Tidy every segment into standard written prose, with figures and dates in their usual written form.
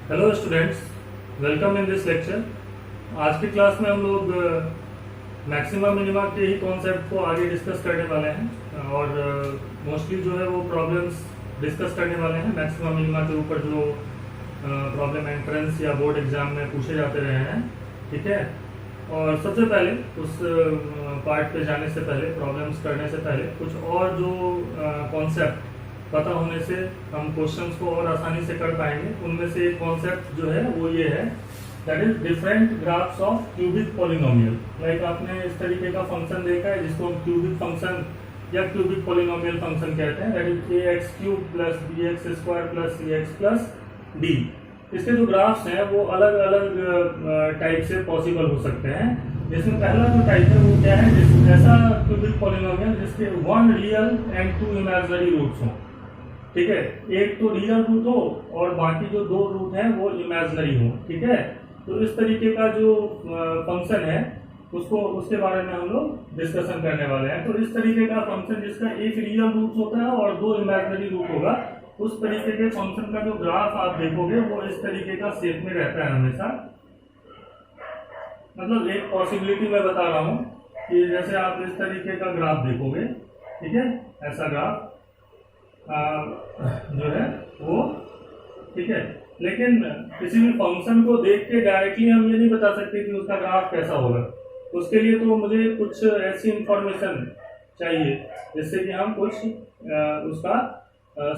Hello students, welcome in this lecture. आज की class में हम लोग मैक्सिमम मिनिमा के ही कॉन्सेप्ट को आगे डिस्कस करने वाले हैं और मोस्टली जो है वो प्रॉब्लम्स डिस्कस करने वाले हैं मैक्सिमम मिनिमा के ऊपर जो प्रॉब्लम एंट्रेंस या बोर्ड एग्जाम में पूछे जाते रहे हैं। ठीक है, और सबसे पहले उस पार्ट पे जाने से पहले, प्रॉब्लम्स करने से पहले कुछ और जो कॉन्सेप्ट पता होने से हम क्वेश्चंस को और आसानी से कर पाएंगे। उनमें से एक कॉन्सेप्ट जो है वो ये है, that is different graphs of cubic polynomial. Like आपने इस तरीके का फंक्शन देखा है जिसको हम क्यूबिक फंक्शन या क्यूबिक पॉलिनोमियल फंक्शन कहते हैं, that is A x cube plus B x square plus C x plus D. इसके जो ग्राफ्स हैं वो अलग अलग टाइप से पॉसिबल हो सकते हैं। जिसमें पहला जो टाइप है वो क्या है, ऐसा क्यूबिक पॉलिनोमियल जिसके one real and two imaginary roots हों। ठीक है, एक तो रियल रूट हो और बाकी जो दो रूट हैं वो इमेजिनरी हो। ठीक है, तो इस तरीके का जो फंक्शन है उसके बारे में हम लोग डिस्कशन करने वाले हैं। तो इस तरीके का फंक्शन जिसका एक रियल रूट होता है और दो इमेजिनरी रूट होगा, उस तरीके के फंक्शन का जो ग्राफ आप देखोगे वो इस तरीके का शेप में रहता है हमेशा। मतलब एक पॉसिबिलिटी मैं बता रहा हूँ कि जैसे आप इस तरीके का ग्राफ देखोगे, ठीक है, ऐसा ग्राफ जो है वो, ठीक है, लेकिन किसी भी फंक्शन को देख के डायरेक्टली हम ये नहीं बता सकते कि उसका ग्राफ कैसा होगा। उसके लिए तो मुझे कुछ ऐसी इंफॉर्मेशन चाहिए जिससे कि हम कुछ उसका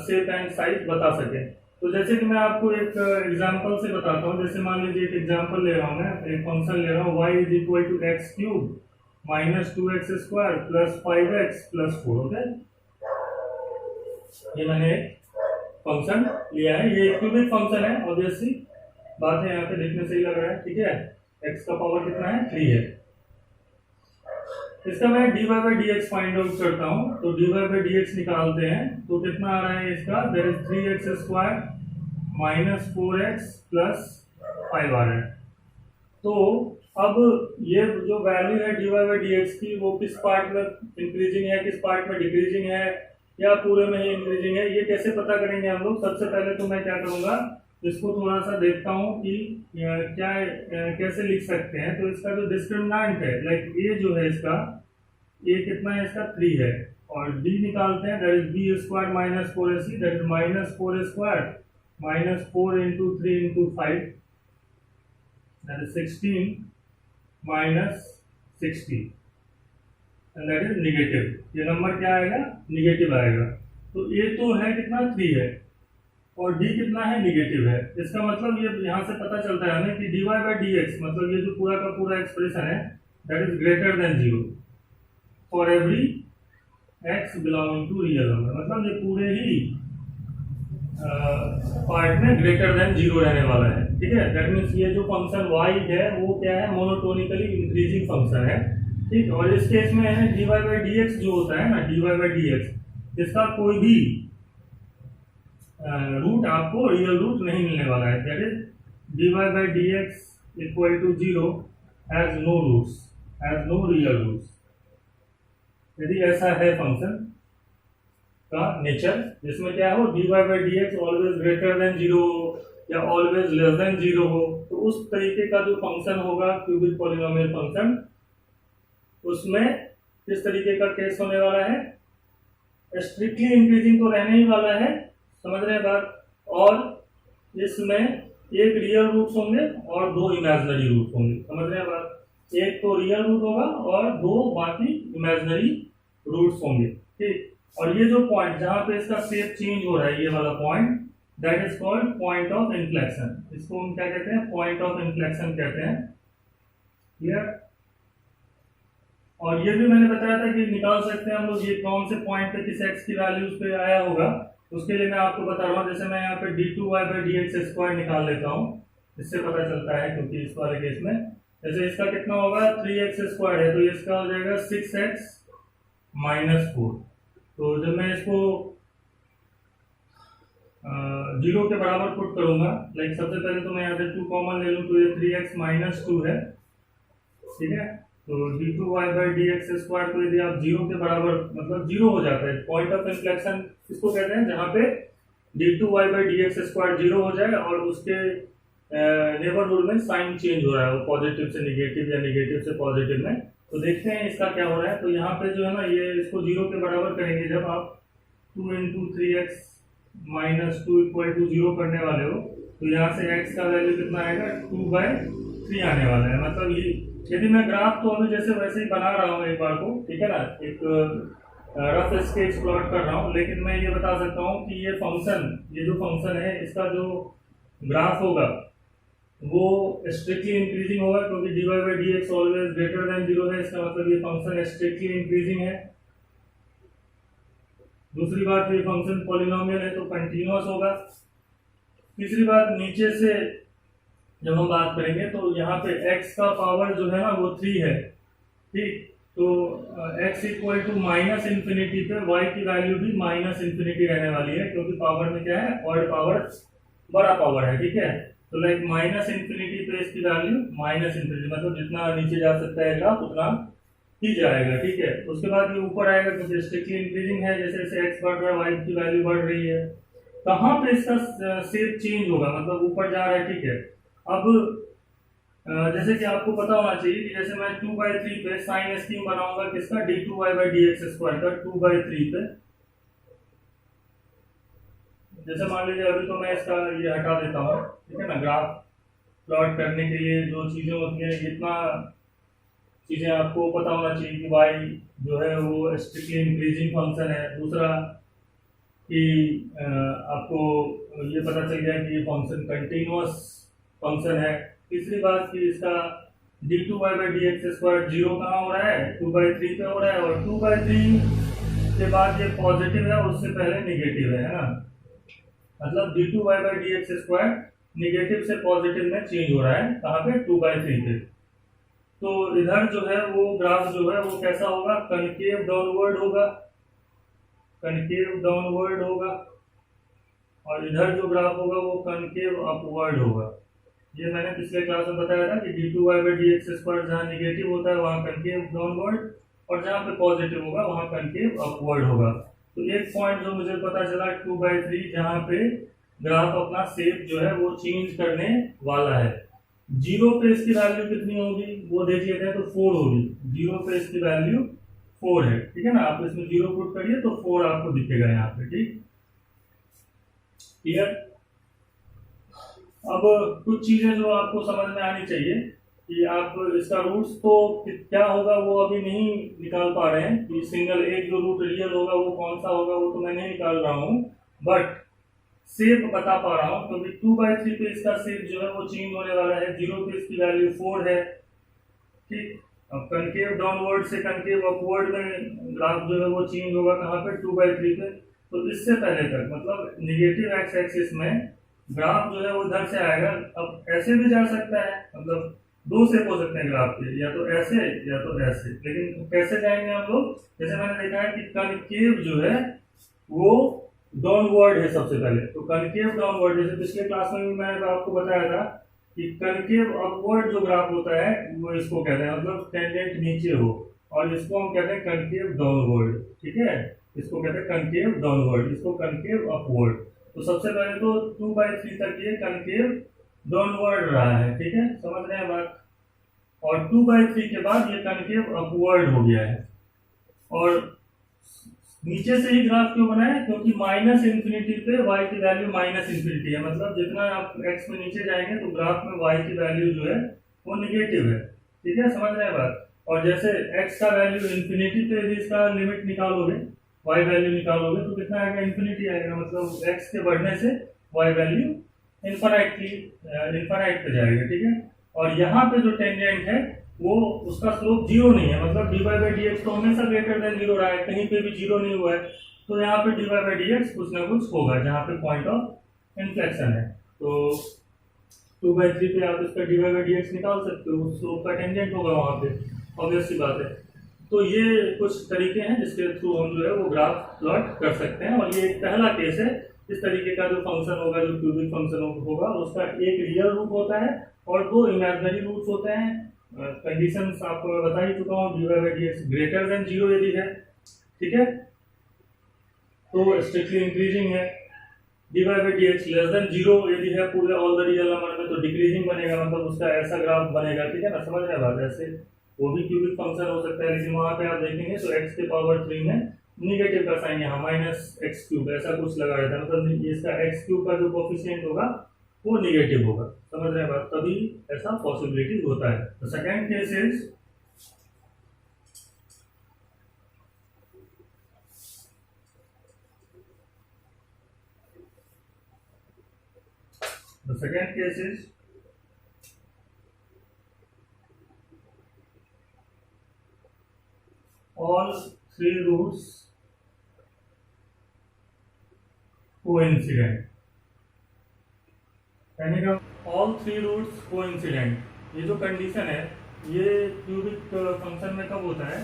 शेप एंड साइज बता सकें। तो जैसे कि मैं आपको एक एग्जांपल से बताता हूँ। जैसे मान लीजिए एक एग्जांपल ले रहा हूँ, मैं एक फंक्शन ले रहा हूँ y is equal to x cube minus 2x square plus 5x plus 4। Okay, ये मैंने एक फंक्शन लिया है, ये क्यूबिक फंक्शन है। ऑब्वियसली बात है, यहाँ पे देखने से ही लग रहा है। ठीक है, x का पावर कितना है, 3 है। इसका मैं dy by D x find out करता हूँ। तो dy बाई डी एक्स निकालते हैं तो कितना आ रहा है इसका, that is 3x square minus 4x plus 5 आ रहा है। तो अब ये जो वैल्यू है dy बाई डी एक्स की, वो किस पार्ट में इंक्रीजिंग है, किस पार्ट में डिक्रीजिंग है, या पूरे में ही इंक्रीजिंग है, ये कैसे पता करेंगे हम लोग। सबसे पहले तो मैं क्या करूंगा, इसको थोड़ा सा देखता हूँ कि क्या कैसे लिख सकते हैं। तो इसका जो डिस्क्रिमिनेंट है, लाइक ये जो है इसका, ये कितना है इसका, 3 है। और d निकालते हैं, that is B square minus 4ac, that is minus 4 square minus 4 into 3 into 5, that is 16 minus 60, and that is negative. ये नंबर क्या आएगा, निगेटिव आएगा। तो ये तो है कितना, 3 है, और d कितना है, निगेटिव है। इसका मतलब ये यहाँ से पता चलता है हमें कि dy बाई डी एक्स, मतलब ये जो पूरा का पूरा एक्सप्रेशन है, that is greater than 0 for every x belonging to real number. मतलब ये पूरे ही पार्ट में ग्रेटर देन 0 रहने वाला है। ठीक है, दैट मीन्स ये जो फंक्शन y है वो क्या है, मोनोटोनिकली इंक्रीजिंग फंक्शन है। ठीक, और इस केस में है dy बाई डी एक्स जो होता है ना, dy बाई डी एक्स, इसका कोई भी रूट आपको रियल रूट नहीं मिलने वाला है। That is dy by D X equal to 0 has no roots, has no real roots. यदि ऐसा है फंक्शन का नेचर, जिसमें क्या हो, dy by D x always greater than 0 या ऑलवेज लेस देन 0 हो, तो उस तरीके का जो फंक्शन होगा क्यूबिक पॉलिनोमियल फंक्शन, उसमें किस तरीके का केस होने वाला है, स्ट्रिक्टली इंक्रीजिंग तो रहने ही वाला है, समझ रहे हैं बात। और इसमें एक रियल रूट्स होंगे और दो इमेजिनरी रूट्स होंगे, समझ रहे हैं बात। एक तो रियल रूट होगा और दो बाकी इमेजिनरी रूट्स होंगे। ठीक, और ये जो पॉइंट जहां पे इसका शेप चेंज हो रहा है, ये वाला point, that is called point of inflection. इसको हम क्या कहते हैं, पॉइंट ऑफ इन्फ्लेक्शन कहते हैं। क्लियर। और ये भी मैंने बताया था कि निकाल सकते हैं हम लोग ये कौन से पॉइंट पे किस एक्स की वैल्यू उस पे आया होगा। उसके लिए मैं आपको बता रहा हूँ। जैसे मैं यहाँ पे d2y by D x square निकाल लेता हूँ, इससे पता चलता है, क्योंकि इस वाले केस में जैसे इसका कितना होगा, 3x स्क्वायर है, तो इसका हो जाएगा 6x माइनस 4। तो जब मैं इसको 0 के बराबर पुट करूंगा, लाइक सबसे पहले तो मैं यहाँ से 2 कॉमन ले लूँ, तो ये 3x माइनस 2 है। ठीक है, तो d2y by D x square को यदि आप 0 के बराबर, मतलब 0 हो जाता है, पॉइंट ऑफ इन्फ्लेक्शन इसको कहते हैं, जहां पे d2y by D x square 0 हो जाए और उसके नेबरहुड में साइन चेंज हो रहा है, वो पॉजिटिव से निगेटिव या निगेटिव से पॉजिटिव में। तो देखते हैं इसका क्या हो रहा है। तो यहाँ पे जो है ना, ये इसको 0 के बराबर करेंगे जब आप 2 into 3x minus 2 equal to 0 करने वाले हो, तो यहाँ से x का वैल्यू कितना आएगा, 2/3 आने वाला है। मतलब ये यदि मैं ग्राफ तो अभी जैसे वैसे ही बना रहा हूँ एक बार को, ठीक है ना, एक रफ स्केच प्लॉट कर रहा हूँ, लेकिन मैं ये बता सकता हूँ कि ये जो फंक्शन है, इसका जो ग्राफ होगा वो स्ट्रिक्टली इंक्रीजिंग होगा, क्योंकि dy by dx always greater than 0 है। इसका मतलब ये फंक्शन स्ट्रिक्टली इंक्रीजिंग है। दूसरी बात, ये फंक्शन पॉलिनोमियल है तो कंटिन्यूअस होगा। तीसरी बात, नीचे से जब हम बात करेंगे तो यहाँ पे x का पावर जो है ना वो 3 है, ठीक। तो x equal to minus infinity पे y की वैल्यू भी माइनस इन्फिनिटी रहने वाली है, क्योंकि पावर में क्या है, ऑड पावर बड़ा पावर है, ठीक है। तो लाइक माइनस इन्फिनिटी पे इसकी वैल्यू माइनस इन्फिनिटी, मतलब जितना नीचे जा सकता है ग्राफ उतना ही जाएगा, ठीक है। उसके बाद ये ऊपर आएगा क्योंकि स्ट्रिक्टली इंक्रीजिंग है, जैसे जैसे x बढ़ रहा है y की वैल्यू बढ़ रही है। कहाँ पे इसका शेप चेंज होगा, मतलब ऊपर जा रहा है, ठीक है। अब जैसे कि आपको पता होना चाहिए कि जैसे मैं 2/3 पे साइन स्कीम बनाऊंगा किसका, d2y/dx² का 2/3 पे। जैसे मान लीजिए अभी तो मैं इसका ये हटा देता हूँ, ठीक है ना। ग्राफ प्लॉट करने के लिए जो चीजें होती हैं, इतना चीजें आपको पता होना चाहिए कि y जो है वो स्ट्रिक्टली इंक्रीजिंग फंक्शन है। दूसरा कि आपको ये पता चल गया कि ये फंक्शन कंटिन्यूअस फंक्शन है। तीसरी बात कि इसका d2y/dx² 0 कहाँ हो रहा है, 2/3 पे हो रहा है, और 2/3 के बाद ये पॉजिटिव है, उससे पहले निगेटिव है ना। मतलब d2y/dx² निगेटिव से पॉजिटिव में चेंज हो रहा है, कहाँ पे, 2/3 पे। तो इधर जो है वो ग्राफ जो है वो कैसा होगा, कनकेव डाउनवर्ड होगा, कनकेव डाउनवर्ड होगा। और इधर जो ग्राफ होगा वो कनकेव अपवर्ड होगा। ये मैंने पिछले क्लास में बताया था कि d2y/dx² जहाँ निगेटिव होता है वहाँ कनकेव डाउनवर्ड, और जहाँ पे पॉजिटिव होगा वहाँ कनकेव अपवर्ड होगा। तो एक पॉइंट जो मुझे पता चला, 2/3 जहाँ पे ग्राफ अपना शेप जो है वो चेंज करने वाला है। 0 पे इसकी वैल्यू कितनी होगी वो देख लेते हैं, तो 4 होगी। 0 पे इसकी वैल्यू 4 है, ठीक है ना। आप इसमें 0 पुट करिए तो 4 आपको दिखेगा यहाँ पे, ठीक, क्लियर। अब कुछ चीजें जो आपको समझ में आनी चाहिए कि आप इसका रूट्स तो क्या होगा वो अभी नहीं निकाल पा रहे हैं, कि सिंगल एक जो रूट रियल होगा वो कौन सा होगा वो तो मैं नहीं निकाल रहा हूँ, बट शेप बता पा रहा हूँ। क्योंकि 2/3 पे इसका शेप जो है वो चेंज होने वाला है। 0 पे इसकी वैल्यू 4 है, ठीक। अब कनकेव डाउनवर्ड से कनकेव अपवर्ड में ग्राफ जो है वो चेंज होगा, कहाँ पे, 2/3 पे। तो इससे पहले तक मतलब निगेटिव एक्स एक्सिस में ग्राफ जो है वो इधर से आएगा। अब ऐसे भी जा सकता है, मतलब 2 शेप हो सकते हैं ग्राफ के, या तो ऐसे या तो ऐसे। लेकिन कैसे जाएंगे हम लोग, जैसे मैंने देखा है कि कनकेव जो है वो डाउनवर्ड है सबसे पहले। तो कनकेव डाउनवर्ड, जैसे पिछले क्लास में भी मैंने आपको बताया था कि कनकेव अपवर्ड जो ग्राफ होता है वो इसको कहते हैं, मतलब टेंजेंट नीचे हो, और इसको हम कहते हैं कनकेव डाउनवर्ड, ठीक है। इसको कहते हैं कनकेव डाउनवर्ड, इसको कनकेव अपवर्ड। तो सबसे पहले तो 2/3 तक ये कनकेव डाउनवर्ड रहा है, ठीक है, समझ रहे हैं बात। और 2/3 के बाद ये कनकेव अपवर्ड हो गया है। और नीचे से ही ग्राफ क्यों बना है, क्योंकि माइनस इन्फिनिटी पे y की वैल्यू माइनस इन्फिनिटी है। मतलब जितना आप x में नीचे जाएंगे तो ग्राफ में y की वैल्यू जो है वो निगेटिव है, ठीक है, समझ रहे हैं बात। और जैसे x का वैल्यू इन्फिनिटी पे यदि इसका लिमिट निकालोगे, y वैल्यू निकालोगे तो कितना आएगा, इन्फिनिटी आएगा। मतलब x के बढ़ने से y वैल्यू इनफाइनाइट पे जाएगा, ठीक है। और यहाँ पे जो टेंजेंट है वो उसका स्लोप 0 नहीं है, मतलब dy/dx तो हमेशा ग्रेटर देन 0 रहा है, कहीं पे भी 0 नहीं हुआ है। तो यहाँ पे dy/dx कुछ ना कुछ होगा जहाँ पे पॉइंट ऑफ इन्फ्लेक्शन है। तो 2/3 पे आप इसका dy/dx निकाल सकते हो, स्लोप का टेंजेंट होगा वहाँ पे, ऑब्वियस सी बात है। तो ये कुछ तरीके हैं जिसके थ्रू हम जो है वो ग्राफ प्लॉट कर सकते हैं। और ये एक पहला केस है, इस तरीके का जो फंक्शन होगा, जो क्यूबिक फंक्शन होगा, उसका एक रियल रूट होता है और 2 इमेजिनरी रूट्स होते हैं। कंडीशंस आपको मैं बता ही चुका हूँ, dy/dx ग्रेटर देन 0 यदि है, ठीक है, तो स्ट्रिक्टली इंक्रीजिंग है। D Y by D X less than zero यदि है पूरे ऑल द रियल नंबर में तो डिक्रीजिंग बनेगा, मतलब उसका ऐसा ग्राफ बनेगा, ठीक है ना, समझ रहे हैं बात। ऐसे वो भी क्यूबिक फंक्शन हो सकता है, लेकिन वहां पे आप देखेंगे तो एक्स के पावर 3 में निगेटिव का साइन यहाँ माइनस एक्स क्यूब ऐसा कुछ लगा रहता है, मतलब इसका एक्स क्यूब का जो कोफिशिएंट होगा वो निगेटिव होगा, समझ रहे हैं बात, तभी ऐसा पॉसिबिलिटी होता है। तो second case is the second case is all three roots coincident, यानी कि ऑल थ्री रूट्स कोइंसिडेंट। ये जो कंडीशन है ये क्यूबिक फंक्शन में कब होता है,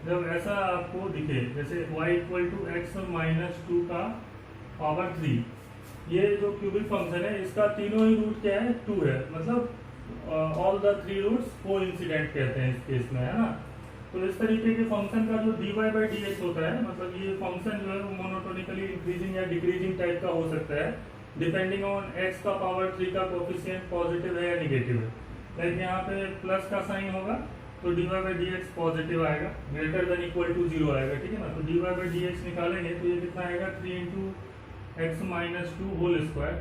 जब ऐसा आपको दिखे जैसे y equal to x minus 2 का पावर 3। ये जो क्यूबिक फंक्शन है इसका तीनों ही रूट क्या है, 2 है, मतलब all the three roots coincident कहते हैं इस केस में, है ना। तो इस तरीके के फंक्शन का जो dy बाई डी एक्स होता है, मतलब ये फंक्शन जो है वो मोनोटोनिकली इंक्रीजिंग या डिक्रीजिंग टाइप का हो सकता है, डिपेंडिंग ऑन x का पावर 3 का कोफिशिएंट पॉजिटिव है या निगेटिव है। लाइक यहाँ पे प्लस का साइन होगा तो dy by D x positive आएगा, ग्रेटर देन इक्वल टू 0 आएगा, ठीक है ना। तो dy बाई डी एक्स निकालेंगे तो ये कितना आएगा, 3 into x minus 2 whole square,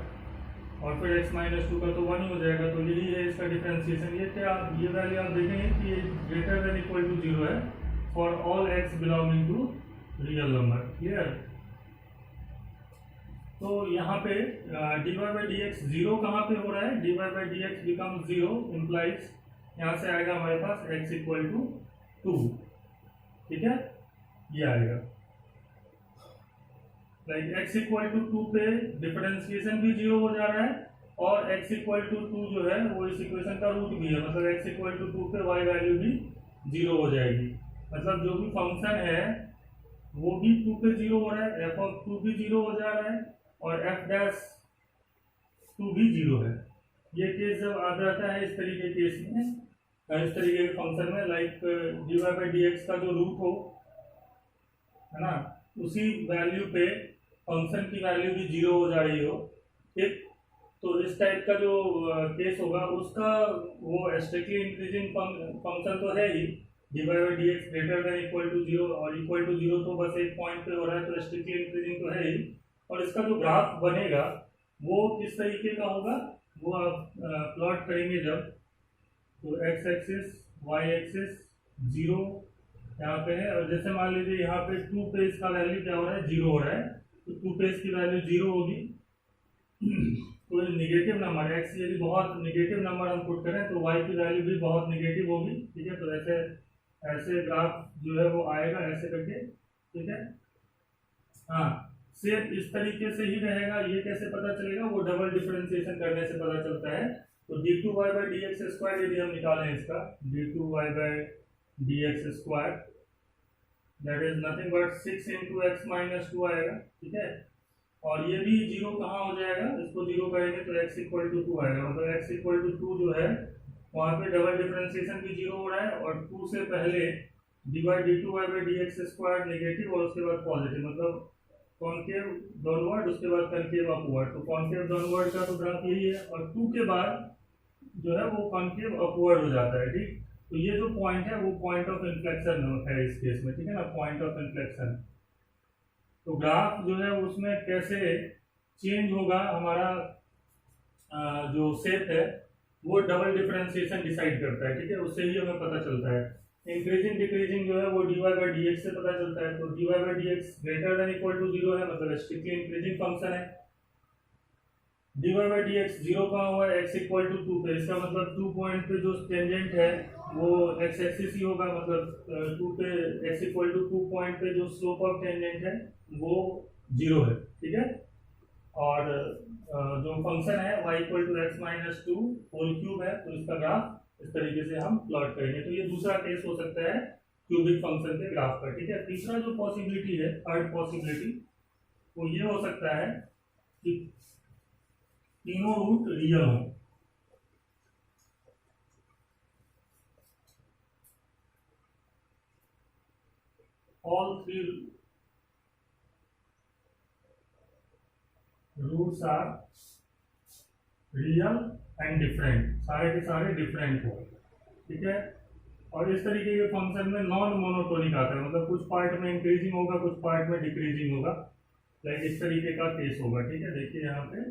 और फिर x माइनस 2 का तो 1 हो जाएगा। तो यही है इसका डिफरेंशिएशन। ये क्या, ये वैल्यू आप देखेंगे कि ये ग्रेटर देन इक्वल टू 0 है for all x belonging to real number, clear. तो यहाँ पे dy by D x zero कहाँ पे हो रहा है, dy by D x become 0 implies यहाँ से आएगा हमारे पास x इक्वल टू 2, ठीक है, ये आएगा। लाइक x इक्वल टू 2 पे डिफरेंशिएशन भी 0 हो जा रहा है, और x इक्वल टू 2 जो है वो इस इक्वेशन का रूट भी है, मतलब x इक्वल टू 2 पे y वैल्यू भी 0 हो जाएगी, मतलब जो भी फंक्शन है वो भी 2 पे 0 हो रहा है, f ऑफ 2 भी 0 हो जा रहा है, और f डैश 2 भी 0 है। ये केस जब आ जाता है इस तरीके केस में, इस तरीके के फंक्शन में, like dy by D x का जो रूट हो, है ना, उसी वैल्यू पे फंक्शन की वैल्यू भी 0 हो जा रही हो, ठीक। तो इस टाइप का जो केस होगा उसका वो स्ट्रिक्टली इंक्रीजिंग फंक्शन तो है ही, dy by D x greater than equal to 0 और इक्वल टू 0 तो बस एक पॉइंट पे हो रहा है, तो स्ट्रिक्टली इंक्रीजिंग तो है ही। और इसका जो ग्राफ बनेगा वो किस तरीके का होगा, वो आप प्लॉट करेंगे जब, तो x एक्सिस y एक्सिस 0 यहाँ पे है, और जैसे मान लीजिए यहाँ पे 2 पे इसका वैल्यू क्या हो रहा है, 0 हो रहा है, तो 2 पे इसकी वैल्यू 0 होगी। कोई निगेटिव नंबर x यदि बहुत निगेटिव नंबर हम पुट करें तो y की वैल्यू भी बहुत निगेटिव होगी, ठीक है। तो ऐसे ऐसे ग्राफ जो है वो आएगा ऐसे करके, ठीक है। हाँ, सेम इस तरीके से ही रहेगा। ये कैसे पता चलेगा, वो डबल डिफरेंशिएशन करने से पता चलता है। तो d2y by D x square यदि हम निकालें इसका, d2y by D x square that is nothing but 6 into x minus 2 आएगा, ठीक है। और ये भी 0 कहाँ हो जाएगा, इसको 0 करेंगे तो x इक्वल टू 2 आएगा, मतलब x इक्वल टू 2 जो है वहाँ पे डबल डिफरेंशिएशन भी 0 हो रहा है, और 2 से पहले d2y by D x square negative और उसके बाद पॉजिटिव, मतलब कॉन्केव डाउनवर्ड उसके बाद कनकेव अपवर्ड। तो कॉन्केव डाउनवर्ड का तो ग्राफ यही है, और 2 के बाद जो है वो कॉन्केव अपवर्ड हो जाता है, ठीक। तो ये जो पॉइंट है वो पॉइंट ऑफ इन्फ्लेक्शन है इस केस में, ठीक है ना, पॉइंट ऑफ इन्फ्लेक्शन। तो ग्राफ जो है उसमें कैसे चेंज होगा हमारा जो शेप है वो डबल डिफरेंशिएशन डिसाइड करता है, ठीक है, उससे ही हमें पता चलता है। इंक्रीजिंग डिक्रीजिंग जो है वो dy बाई डी एक्स से पता चलता है। तो dy by D x greater than equal to 0 है, मतलब स्ट्रिक्टली इंक्रीजिंग फंक्शन है। dy बाई डी एक्स 0 कहाँ हुआ है, x इक्वल टू 2 पे, इसका मतलब 2 पॉइंट पे जो टेंजेंट है वो x एक्सिस ही होगा, मतलब 2 पे x इक्वल टू 2 पॉइंट पे जो स्लोप ऑफ टेंजेंट है वो 0 है, ठीक है। और जो फंक्शन है y equal to x minus 2 whole cube है, तो इसका ग्राफ इस तरीके से हम प्लॉट करेंगे। तो ये दूसरा केस हो सकता है क्यूबिक फंक्शन के ग्राफ का, ठीक है। तीसरा जो पॉसिबिलिटी है, थर्ड पॉसिबिलिटी, वो ये हो सकता है कि तीनों रूट रियल हो। All three roots are real and different, सारे के सारे डिफरेंट हो, ठीक है। और इस तरीके के फंक्शन में नॉन मोनोटोनिक आता है, मतलब कुछ पार्ट में इंक्रीजिंग होगा, कुछ पार्ट में डिक्रीजिंग होगा, लाइक इस तरीके का केस होगा, ठीक है। देखिए यहाँ पे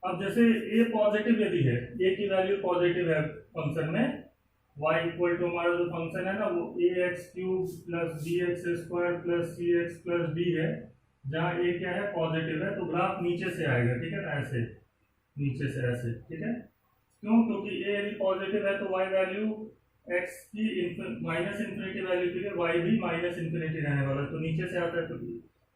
अब जैसे ए पॉजिटिव यदि है, ए की वैल्यू पॉजिटिव है फंक्शन में, y इक्वल टू हमारा जो फंक्शन है ना वो a x cube plus B x square plus C x plus d है, जहाँ ए क्या है पॉजिटिव है, तो ग्राफ नीचे से आएगा, ठीक है ना, ऐसे नीचे से ऐसे, ठीक है। क्यों? क्योंकि ए यदि पॉजिटिव है तो y वैल्यू x की माइनस इन्फिनिटी वैल्यू के लिए y भी माइनस इन्फिनिटी रहने वाला है, तो नीचे से आता है। तो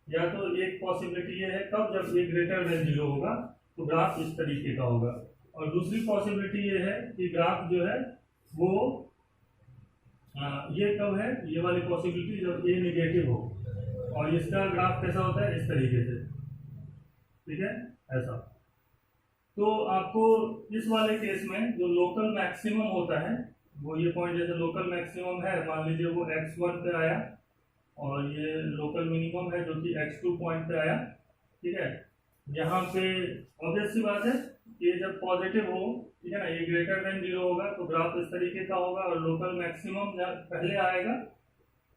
या तो एक पॉसिबिलिटी ये है कब, जब ये ग्रेटर देन 0 होगा तो ग्राफ इस तरीके का होगा, और दूसरी पॉसिबिलिटी ये है कि ग्राफ जो है वो ये कब है, ये वाली पॉसिबिलिटी जब ए निगेटिव हो, और इसका ग्राफ कैसा होता है इस तरीके से, ठीक है, ऐसा। तो आपको इस वाले केस में जो लोकल मैक्सिमम होता है वो ये पॉइंट, जैसे लोकल मैक्सिमम है मान लीजिए वो x1 पे आया, और ये लोकल मिनिमम है जो कि x2 पॉइंट पे आया, ठीक है। यहाँ पे ऑब्वियस सी बात है ये जब पॉजिटिव हो, ठीक है ना, ये ग्रेटर देन 0 होगा तो ग्राफ इस तरीके का होगा, और लोकल मैक्सिमम पहले आएगा,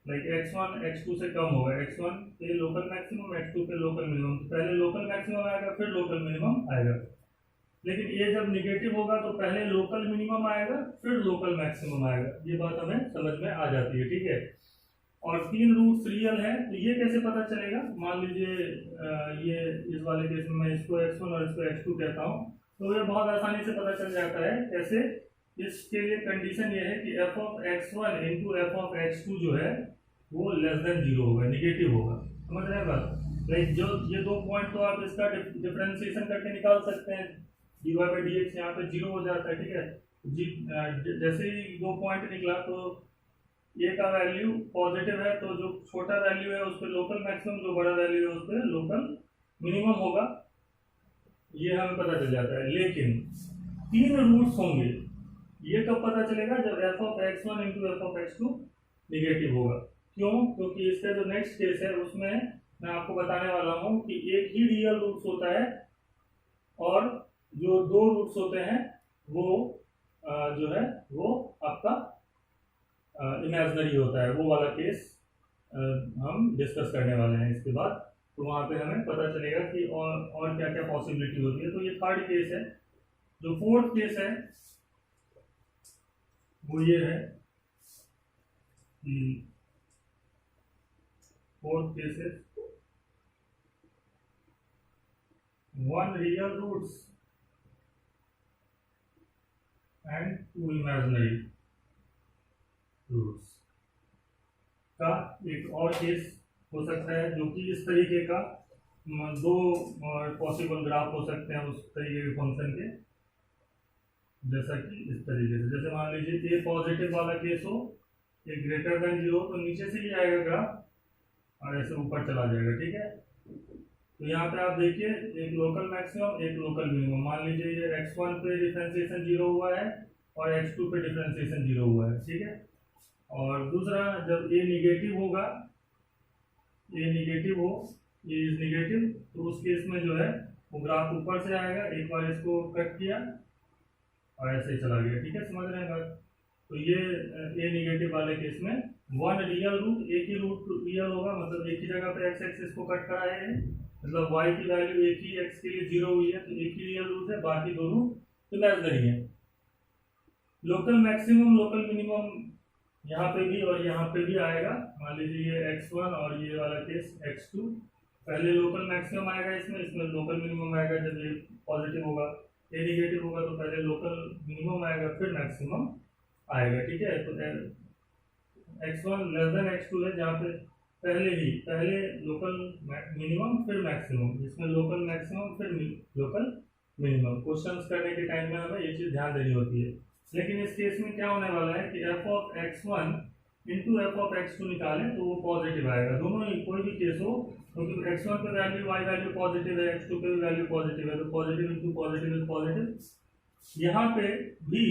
लाइक x1 x2 से कम होगा, x1 पे लोकल मैक्सिमम x2 पे लोकल मिनिमम, पहले लोकल मैक्सिमम आएगा फिर लोकल मिनिमम आएगा। लेकिन ये जब निगेटिव होगा तो पहले लोकल मिनिमम आएगा फिर लोकल मैक्सिमम आएगा, ये बात हमें समझ में आ जाती है, ठीक है। और 3 रूट्स रियल है, तो ये कैसे पता चलेगा, मान लीजिए ये इस वाले केस में मैं इसको x1 और इसको x2 कहता हूँ, तो ये बहुत आसानी से पता चल जाता है। कैसे? इसके लिए कंडीशन ये है कि f of x1 into f of x2 जो है वो लेस देन 0 होगा, निगेटिव होगा, समझ रहे हैं बात। लाइक जो ये दो पॉइंट तो आप इसका डिफरेंशिएशन करके निकाल सकते हैं, dy बाई डी एक्स यहाँ पे 0 हो जाता है, ठीक है। जैसे ही दो पॉइंट निकला तो ए का वैल्यू पॉजिटिव है, तो जो छोटा वैल्यू है उस पर लोकल मैक्सिमम, जो बड़ा वैल्यू है उस पर लोकल मिनिमम होगा, ये हमें पता चल जाता है। लेकिन 3 रूट्स होंगे, ये कब पता चलेगा, जब F of x1 into f of x2 negative होगा। क्यों? क्योंकि इसका जो नेक्स्ट केस है उसमें मैं आपको बताने वाला हूँ कि एक ही रियल रूट्स होता है, और जो 2 रूट्स होते हैं वो जो है वो आपका इमेजिनरी होता है, वो वाला केस हम डिस्कस करने वाले हैं इसके बाद। तो वहाँ पे हमें पता चलेगा कि और क्या क्या पॉसिबिलिटी होती है। तो ये थर्ड केस है। जो फोर्थ केस है वो ये है कि फोर्थ केस है 1 real roots and 2 imaginary roots का एक और केस हो सकता है, जो कि इस तरीके का 2 पॉसिबल ग्राफ हो सकते हैं उस तरीके के फंक्शन के, जैसा कि इस तरीके से। जैसे मान लीजिए ए पॉजिटिव वाला केस हो, ए ग्रेटर देन 0, तो नीचे से ही आएगा ग्राफ और ऐसे ऊपर चला जाएगा, ठीक है। तो यहाँ पे आप देखिए एक लोकल मैक्सिमम एक लोकल मिनिमम, मान लीजिए ये x1 पे डिफरेंशिएशन 0 हुआ है और x2 पे डिफरेंशिएशन 0 हुआ है, ठीक है। और दूसरा, जब ए निगेटिव होगा, ए निगेटिव हो, ये इज निगेटिव, तो उस केस में जो है वो ग्राफ ऊपर से आएगा, एक बार इसको कट किया और ऐसे ही चला गया, ठीक है, समझ रहे हैं बात। तो ये ए निगेटिव वाले केस में 1 रियल रूट, एक ही रूट रियल होगा, मतलब एक ही जगह पे एक्स एक्सिस को कट कराया है, मतलब y की वैल्यू एक ही x के लिए 0 हुई है, तो एक ही रियल रूट है, बाकी दोनों इमेजिनरी है। लोकल मैक्सिमम लोकल मिनिमम यहाँ पे भी और यहाँ पे भी आएगा। मान लीजिए ये x1 और ये वाला केस x2, पहले लोकल मैक्सिमम आएगा इसमें लोकल मिनिमम आएगा। जब ये पॉजिटिव होगा, ये निगेटिव होगा, तो पहले लोकल मिनिमम आएगा फिर मैक्सिमम आएगा, ठीक है। तो x1 लेस देन x2 है, जहाँ पे पहले लोकल मिनिमम फिर मैक्सिमम, इसमें लोकल मैक्सिमम फिर लोकल मिनिमम। क्वेश्चंस करने के टाइम में हमें ये चीज़ ध्यान देनी होती है। लेकिन इस केस में क्या होने वाला है कि f of x1 into f of x2 निकालें तो वो पॉजिटिव आएगा, दोनों ही कोई भी केस हो, क्योंकि x1 पे वैल्यू y वैल्यू पॉजिटिव है, x2 पे भी वैल्यू पॉजिटिव है, तो positive into positive is positive. यहाँ पे भी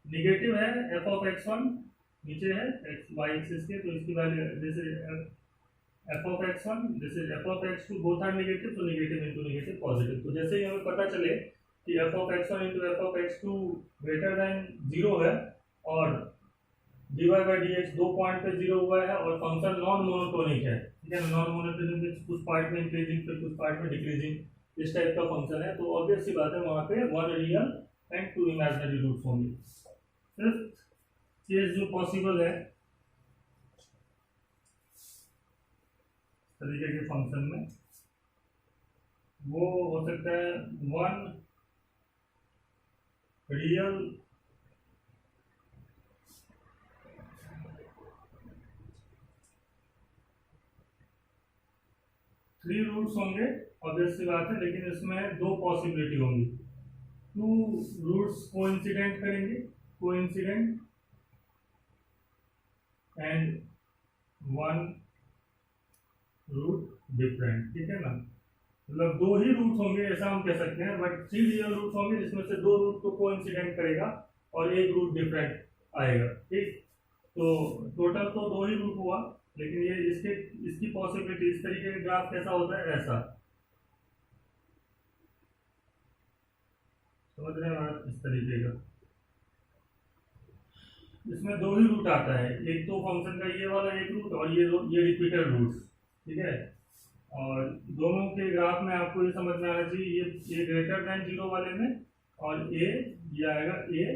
निगेटिव है, एफ ऑफ x1 नीचे है y एक्सिस के, तो इसकी वैल्यू जैसे f of x one, this is f of x two, both are negative, तो नेगेटिव इंटू नेगेटिव पॉजिटिव। तो जैसे ही हमें पता चले कि f of x one into f of x two greater than zero है और dy बाई डी एक्स दो पॉइंट पे जीरो हुआ है और फंक्शन नॉन मोनोटोनिक है, ठीक है। नॉन मोनोटोनिक मींस कुछ पार्ट में इंक्रीजिंग फिर कुछ पार्ट में डिक्रीजिंग, इस टाइप का फंक्शन है, तो ऑब्वियस सी बात है वहां पे one real and two imaginary roots होंगे। फिफ्थ केस जो पॉसिबल है तरीके के फंक्शन में, वो हो सकता है वन रियल थ्री रूट्स होंगे, ऑब्वियस सी बात है, लेकिन इसमें दो पॉसिबिलिटी होंगी। टू रूट्स कोइंसिडेंट करेंगे, coincident, and one root different, ठीक है ना। मतलब दो ही रूट होंगे ऐसा हम कह सकते हैं, बट थ्री रियल रूट होंगे जिसमें से दो रूट को कोइंसिडेंट करेगा और एक रूट डिफरेंट आएगा, ठीक। तो टोटल तो दो ही रूट हुआ, लेकिन ये इसकी पॉसिबिलिटी, इस तरीके का ग्राफ कैसा होता है, ऐसा, समझ रहे हैं आप, इस तरीके का। इसमें दो ही रूट आता है, एक तो फंक्शन का ये वाला एक रूट और ये रिपीटेड रूट्स, ठीक है। और दोनों के ग्राफ में आपको ये समझ में आना चाहिए, ये ग्रेटर देन जीरो वाले में और ये आएगा ए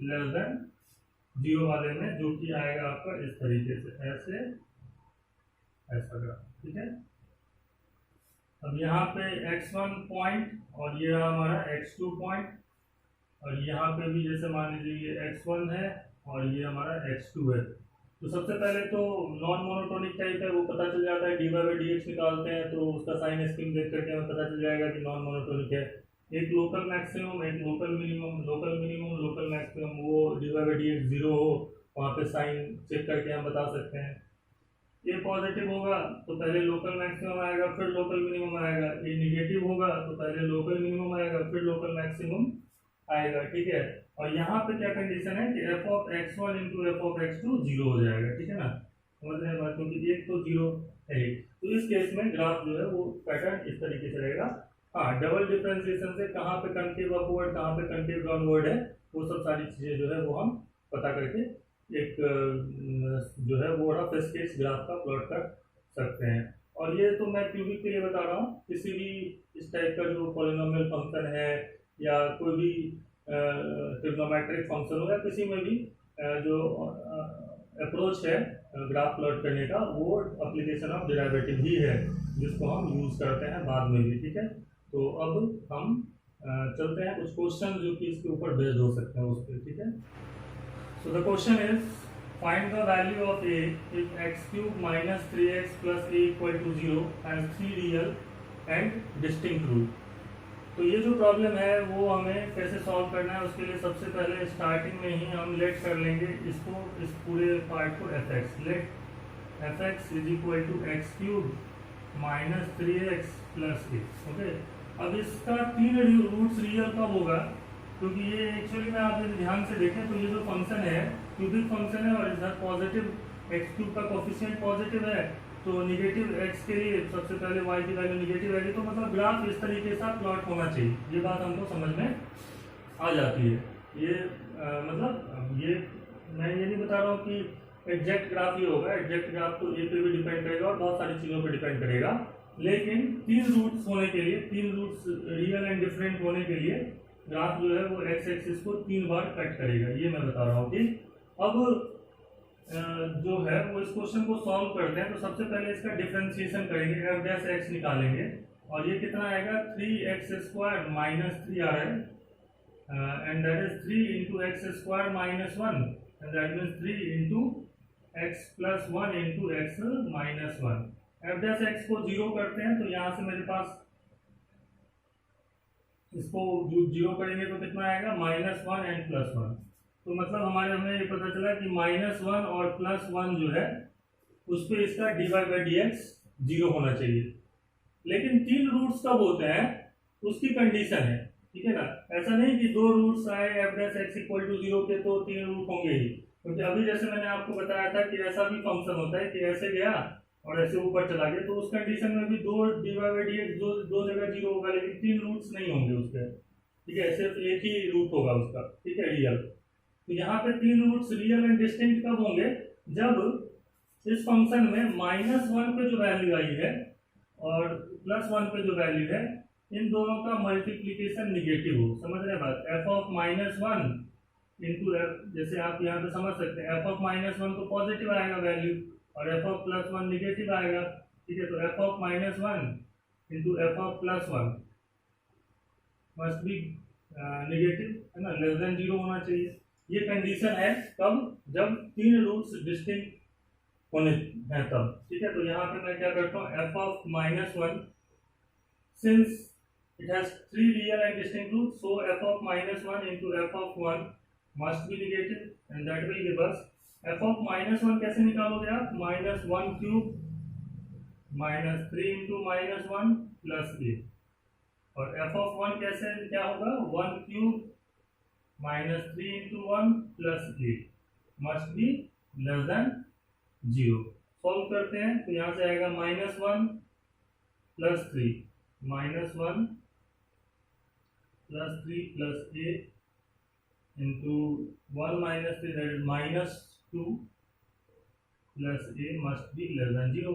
लेस देन जीरो वाले में, जो कि आएगा आपका इस तरीके से, ऐसे ऐसा ग्राफ, ठीक है। अब यहाँ पे x1 पॉइंट और ये हमारा x2 पॉइंट, और यहाँ पे भी जैसे मान लीजिए ये x1 है और ये हमारा x2 है। तो सबसे पहले तो नॉन मोनोटोनिक टाइप है, वो पता चल जाता है, dy बाई डी एक्स निकालते हैं तो उसका साइन स्कीम देख करके हमें पता चल जाएगा कि नॉन मोनोटोनिक है। एक लोकल मैक्सिमम, एक local minimum, local minimum local maximum, वो dy by D x zero हो, वहाँ पे साइन चेक करके हम बता सकते हैं। ये पॉजिटिव होगा तो पहले लोकल मैक्सिमम आएगा फिर लोकल मिनिमम आएगा, ये निगेटिव होगा तो पहले लोकल मिनिमम आएगा फिर लोकल मैक्सिमम आएगा, ठीक है। और यहाँ पे क्या कंडीशन है कि f of x one into f of x two zero हो जाएगा, ठीक है ना, समझ रहे हैं बात, क्योंकि एक तो जीरो है। तो इस केस में ग्राफ जो है वो पैटर्न इस तरीके से रहेगा। हाँ, डबल डिफरेंशिएशन से कहाँ पे कंकेव अपवर्ड कहाँ पे कंकेव डाउनवर्ड है, वो सब सारी चीजें जो है वो हम पता करके एक जो है वो रफ स्केच ग्राफ का प्लॉट कर सकते हैं। और ये तो मैं क्यूबिक के लिए बता रहा हूँ, किसी भी इस टाइप का जो पॉलिनोमियल फंक्शन है या कोई भी ट्रिग्नोमेट्रिक फंक्शन हो या किसी में भी जो अप्रोच है ग्राफ प्लॉट करने का, वो एप्लीकेशन ऑफ डेरिवेटिव ही है जिसको हम यूज करते हैं बाद में भी, ठीक है। तो अब हम चलते हैं कुछ क्वेश्चन जो कि इसके ऊपर बेस्ड हो सकते हैं उस पर, ठीक है। So the question is, find the value of a if x cube minus 3x plus a equal to 0 has three real and distinct root। तो ये जो प्रॉब्लम है वो हमें कैसे सॉल्व करना है, उसके लिए सबसे पहले स्टार्टिंग में ही हम लेट कर लेंगे इसको, इस पूरे पार्ट को fx, let fx is equal to x cube minus 3x plus a, okay. अब इसका तीन रूट्स रियल कब होगा, क्योंकि ये एक्चुअली में आप यदि ध्यान से देखें तो ये जो फंक्शन है क्यूबिक फंक्शन है और इधर पॉजिटिव एक्स क्यूब का कोफिशिएंट पॉजिटिव है, तो निगेटिव एक्स के लिए सबसे पहले वाई की वैल्यू निगेटिव आएगी, तो मतलब ग्राफ इस तरीके से प्लॉट होना चाहिए, ये बात हमको समझ में आ जाती है। ये मतलब ये मैं ये नहीं बता रहा हूँ कि एग्जैक्ट ग्राफ ही होगा, एग्जैक्ट ग्राफ तो ए पे भी डिपेंड करेगा और बहुत सारी चीज़ों पर डिपेंड करेगा, लेकिन तीन रूट्स होने के लिए, तीन रूट्स रियल एंड डिफरेंट होने के लिए ग्राफ जो है वो एक्स एक्सिस को तीन बार कट करेगा, ये मैं बता रहा हूँ, ठीक। अब जो है वो इस क्वेश्चन को सॉल्व करते हैं, तो सबसे पहले इसका डिफरेंशिएशन करेंगे, एफ डैश एक्स निकालेंगे और ये कितना आएगा 3x² माइनस 3 आ रहा है, and that is 3 into x square minus 1, and that means 3 into x plus 1 into x minus 1। F dash x को जीरो करते हैं तो यहाँ से मेरे पास इसको जीरो करेंगे तो कितना आएगा -1 एंड +1। तो मतलब हमें ये पता चला कि -1 और +1 जो है उस पर इसका dy by D x zero होना चाहिए। लेकिन तीन रूट्स कब होते हैं उसकी कंडीशन है, ठीक है ना। ऐसा नहीं कि दो रूट्स आए f dash x equal to 0 के तो तीन रूट होंगे ही, क्योंकि अभी जैसे मैंने आपको बताया था कि ऐसा भी फंक्शन होता है कि ऐसे गया और ऐसे ऊपर चला गया, तो उस कंडीशन में भी 2 डिवाइड बाई डी एक्स दो जगह जीरो होगा, लेकिन 3 रूट्स नहीं होंगे उसके, ठीक है, सिर्फ एक ही रूट होगा उसका, ठीक है, रियल। तो यहाँ पे 3 रूट्स रियल एंड डिस्टिंक्ट कब होंगे, जब इस फंक्शन में -1 पे जो वैल्यू आई है और +1 पे जो वैल्यू है, इन दोनों का मल्टीप्लीकेशन निगेटिव हो। समझ रहे बात, f ऑफ -1 इंटू एफ, जैसे आप यहाँ पे समझ सकते हैं f ऑफ -1 तो पॉजिटिव आएगा वैल्यू और f ऑफ +1 निगेटिव आएगा, ठीक है। तो f of -1 into f of +1 must be negative, है ना, लेस देन 0 होना चाहिए। ये कंडीशन है कब, जब 3 रूट्स डिस्टिंक्ट होने हैं तब, ठीक है। तो यहाँ पे मैं क्या करता हूँ, f of -1 since it has 3 real and distinct roots, so f of -1 into f of 1 must be negative and that will give us f of -1 कैसे निकालोगे आप, -1 क्यूब -3 into -1 प्लस a, और f of 1 कैसे क्या होगा, 1 cube -3 into 1 plus a must be less than 0। Solve करते हैं तो यहाँ से आएगा -1 plus 3 -1 plus 3 plus a into 1 minus 3, that is -2 plus a must be less than 0,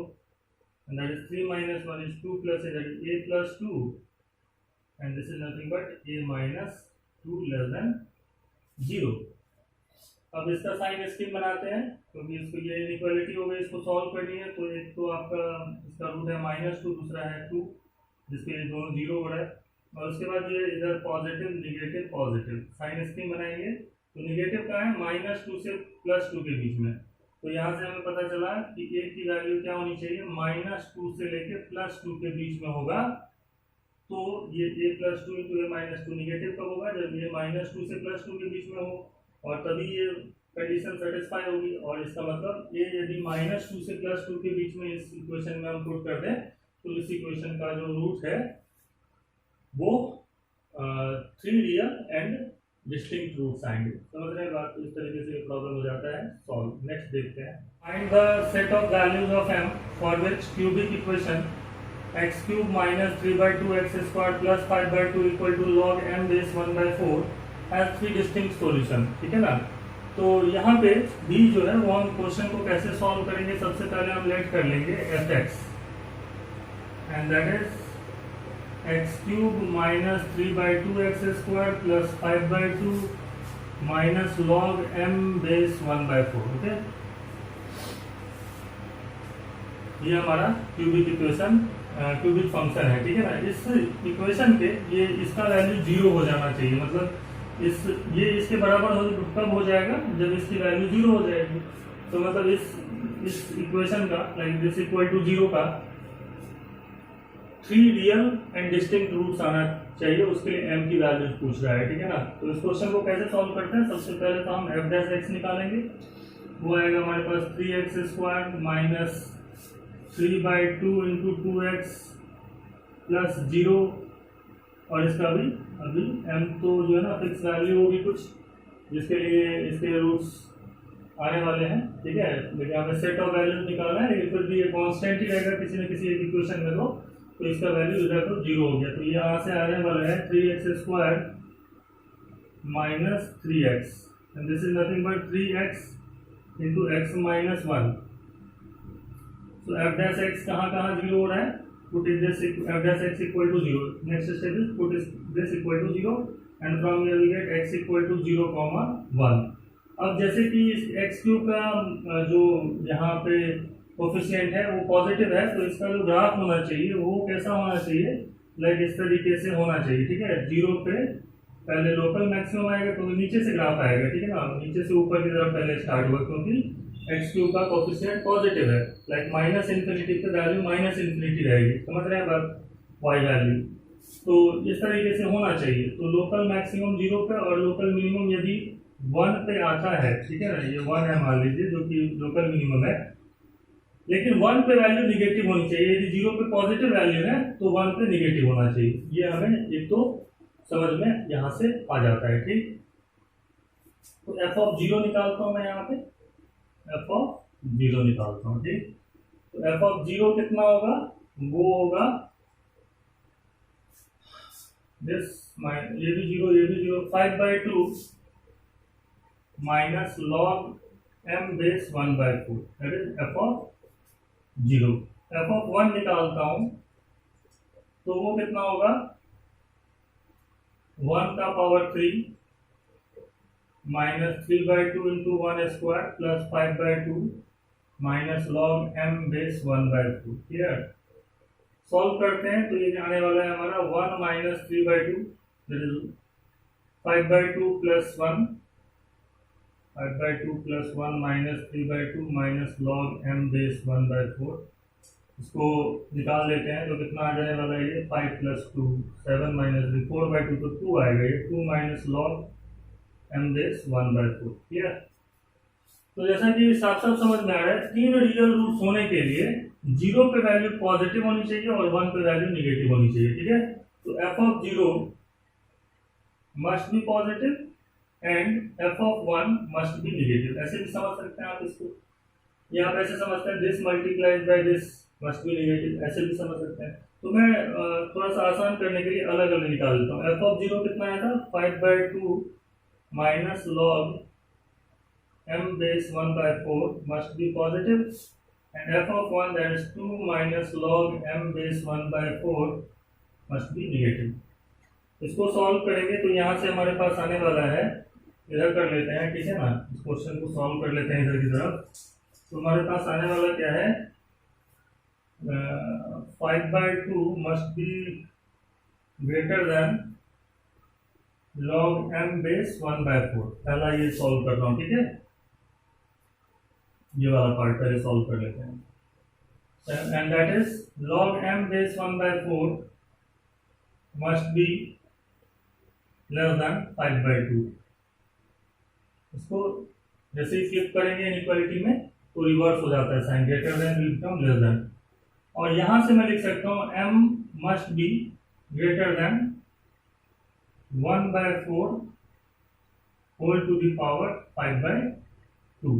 and that is 3 minus 1 is 2 plus a, that is a plus 2, and this is nothing but a minus 2 less than 0। अब इसका sign scheme बनाते हैं, क्योंकि इसको ये inequality हो गई, इसको सॉल्व करनी है। तो एक तो आपका इसका रूट है -2, दूसरा है 2, जिसके दोनों 0 हो रहा है, और उसके बाद ये इधर positive negative positive, sign scheme बनाएंगे। तो निगेटिव का है -2 से +2 के बीच में, तो यहाँ से हमें पता चला कि a की वैल्यू क्या होनी चाहिए, -2 से लेके +2 के बीच में होगा। तो ये a + 2 into a -2 निगेटिव कब होगा, जब ये -2 से +2 के बीच में हो, और तभी ये कंडीशन सेटिस्फाई होगी। और इसका मतलब a यदि -2 से +2 के बीच में इस इक्वेशन में हम पुट कर दें, तो इस इक्वेशन का जो रूट है वो 3 रियल एंड डिस्टिंक्ट रूट्स आएंगे। समझ रहे हैं बात, तो इस तरीके से प्रॉब्लम हो जाता है सॉल्व। नेक्स्ट देखते हैं, find the set of values of m for which cubic equation x³ - 3/2x² + 5/2 equal to log m base 1/4 has 3 distinct solution, ठीक है ना। तो यहाँ पे भी जो है वो हम क्वेश्चन को कैसे सॉल्व करेंगे, सबसे पहले हम लेट कर लेंगे fx, and that is x³ - 3/2x² + 5/2 minus log m base 1/4, okay. ये हमारा क्यूबिक इक्वेशन क्यूबिक फंक्शन है, ठीक है ना। इस इक्वेशन के ये इसका वैल्यू 0 हो जाना चाहिए, मतलब ये इसके बराबर कब हो जाएगा, जब इसकी वैल्यू 0 हो जाएगी। तो मतलब इस इक्वेशन का लाइक दिस इक्वल टू 0 का 3 रियल एंड डिस्टिंक्ट रूट्स आना चाहिए, उसके लिए m की वैल्यू पूछ रहा है, ठीक है ना। तो इस क्वेश्चन को कैसे सॉल्व करते हैं, सबसे पहले तो हम f' निकालेंगे, वो आएगा हमारे पास 3x² - 3/2 into 2x + 0, और इसका भी अभी m तो जो है ना फिक्स वैल्यू होगी कुछ, जिसके लिए इसके रूट्स आने वाले हैं, ठीक है। लेकिन यहाँ पे सेट ऑफ वैल्यूज निकालना है, लेकिन फिर भी ये कांस्टेंट ही रहेगा किसी न किसी एक इक्वेशन में, तो इसका वैल्यू इधर तो 0 हो गया। तो ये यहाँ से आने वाला है 3x² - 3x, and this is nothing but 3x into x - 1। तो f' कहाँ 0 हो रहा है, put this f' equal to 0। next step is put this equal to 0 and from here we get x equal to 0, 1। अब जैसे कि इस x³ का जो यहाँ पे कोफिशिएंट है वो पॉजिटिव है, तो इसका जो ग्राफ होना चाहिए वो कैसा होना चाहिए, लाइक इस तरीके से होना चाहिए, ठीक है। 0 पे पहले लोकल मैक्सिमम आएगा, तो नीचे से ग्राफ आएगा, ठीक है ना, नीचे से ऊपर की तरफ पहले स्टार्ट हुआ, क्योंकि x³ का कोफिशिएंट पॉजिटिव है, लाइक -∞ पे वैल्यू -∞ रहेगी, समझ रहे हैं बात, y वैल्यू। तो इस तरीके से होना चाहिए। तो लोकल मैक्सिमम 0 पे और लोकल मिनिमम यदि 1 पे आता है, ठीक है ना, ये 1 है मान लीजिए, जो कि लोकल मिनिमम है, लेकिन 1 पे वैल्यू निगेटिव होनी चाहिए। यदि 0 पे पॉजिटिव वैल्यू है तो 1 पे निगेटिव होना चाहिए। ये हमें एक तो समझ में यहाँ से आ जाता है, ठीक। तो f of 0 निकालता हूँ मैं यहाँ पे, f of 0 निकालता हूँ, ठीक। तो एफ ऑफ जीरो कितना होगा, वो होगा दिस, ये भी जीरो ये भी zero, 5/2 minus log m base 1/4, that is f of zero. F of 1 निकालता हूं तो वो कितना होगा, 1 का power 3 minus 3/2 into 1 square plus 5/2 minus log m base 1/4। Clear? Solve करते हैं तो ये आने वाला है हमारा 1 minus 3/2 that is 5/2 plus 1, 5/2 plus 1 minus 3/2 minus log m base 1/4। इसको निकाल लेते हैं तो कितना आ जाने वाला है, ये 5 प्लस 2 7 माइनस 3 4/2 तो 2 आएगा, ये 2 minus log m base 1/4। Clear? तो जैसा कि साफ साफ समझ में आ रहा है, तीन रियल रूट्स होने के लिए जीरो पे वैल्यू पॉजिटिव होनी चाहिए और 1 पे वैल्यू निगेटिव होनी चाहिए। ठीक है? तो F of zero must be positive and F of 1 must be negative. ऐसे भी समझ सकते हैं आप इसको, या आप ऐसे समझते हैं this multiplied by this must be negative, ऐसे भी समझ सकते हैं। तो मैं थोड़ा सा आसान करने के लिए अलग अलग निकाल देता हूँ। एफ ऑफ जीरो कितना आया था, 5/2 minus log m base 1/4 must be positive and f of 1 that is 2 minus log m base 1/4 must be negative। इसको सॉल्व करेंगे तो यहाँ से हमारे पास आने वाला है, इधर कर लेते हैं, ठीक है ना, इस क्वेश्चन को सॉल्व कर लेते हैं इधर की तरफ। तो हमारे पास आने वाला क्या है, 5/2 must be greater than log m base 1/4। पहला ये सॉल्व कर रहा हूँ, ठीक है, ये वाला पार्ट पहले सॉल्व कर लेते हैं। And that is log m base 1/4 must be less than 5/2। इसको जैसे ही फ्लिप करेंगे इनइक्वालिटी में तो रिवर्स हो जाता है sign, greater than will become less than. और यहां से मैं लिख सकता हूं m must be greater than 1/4 whole to the power 5/2।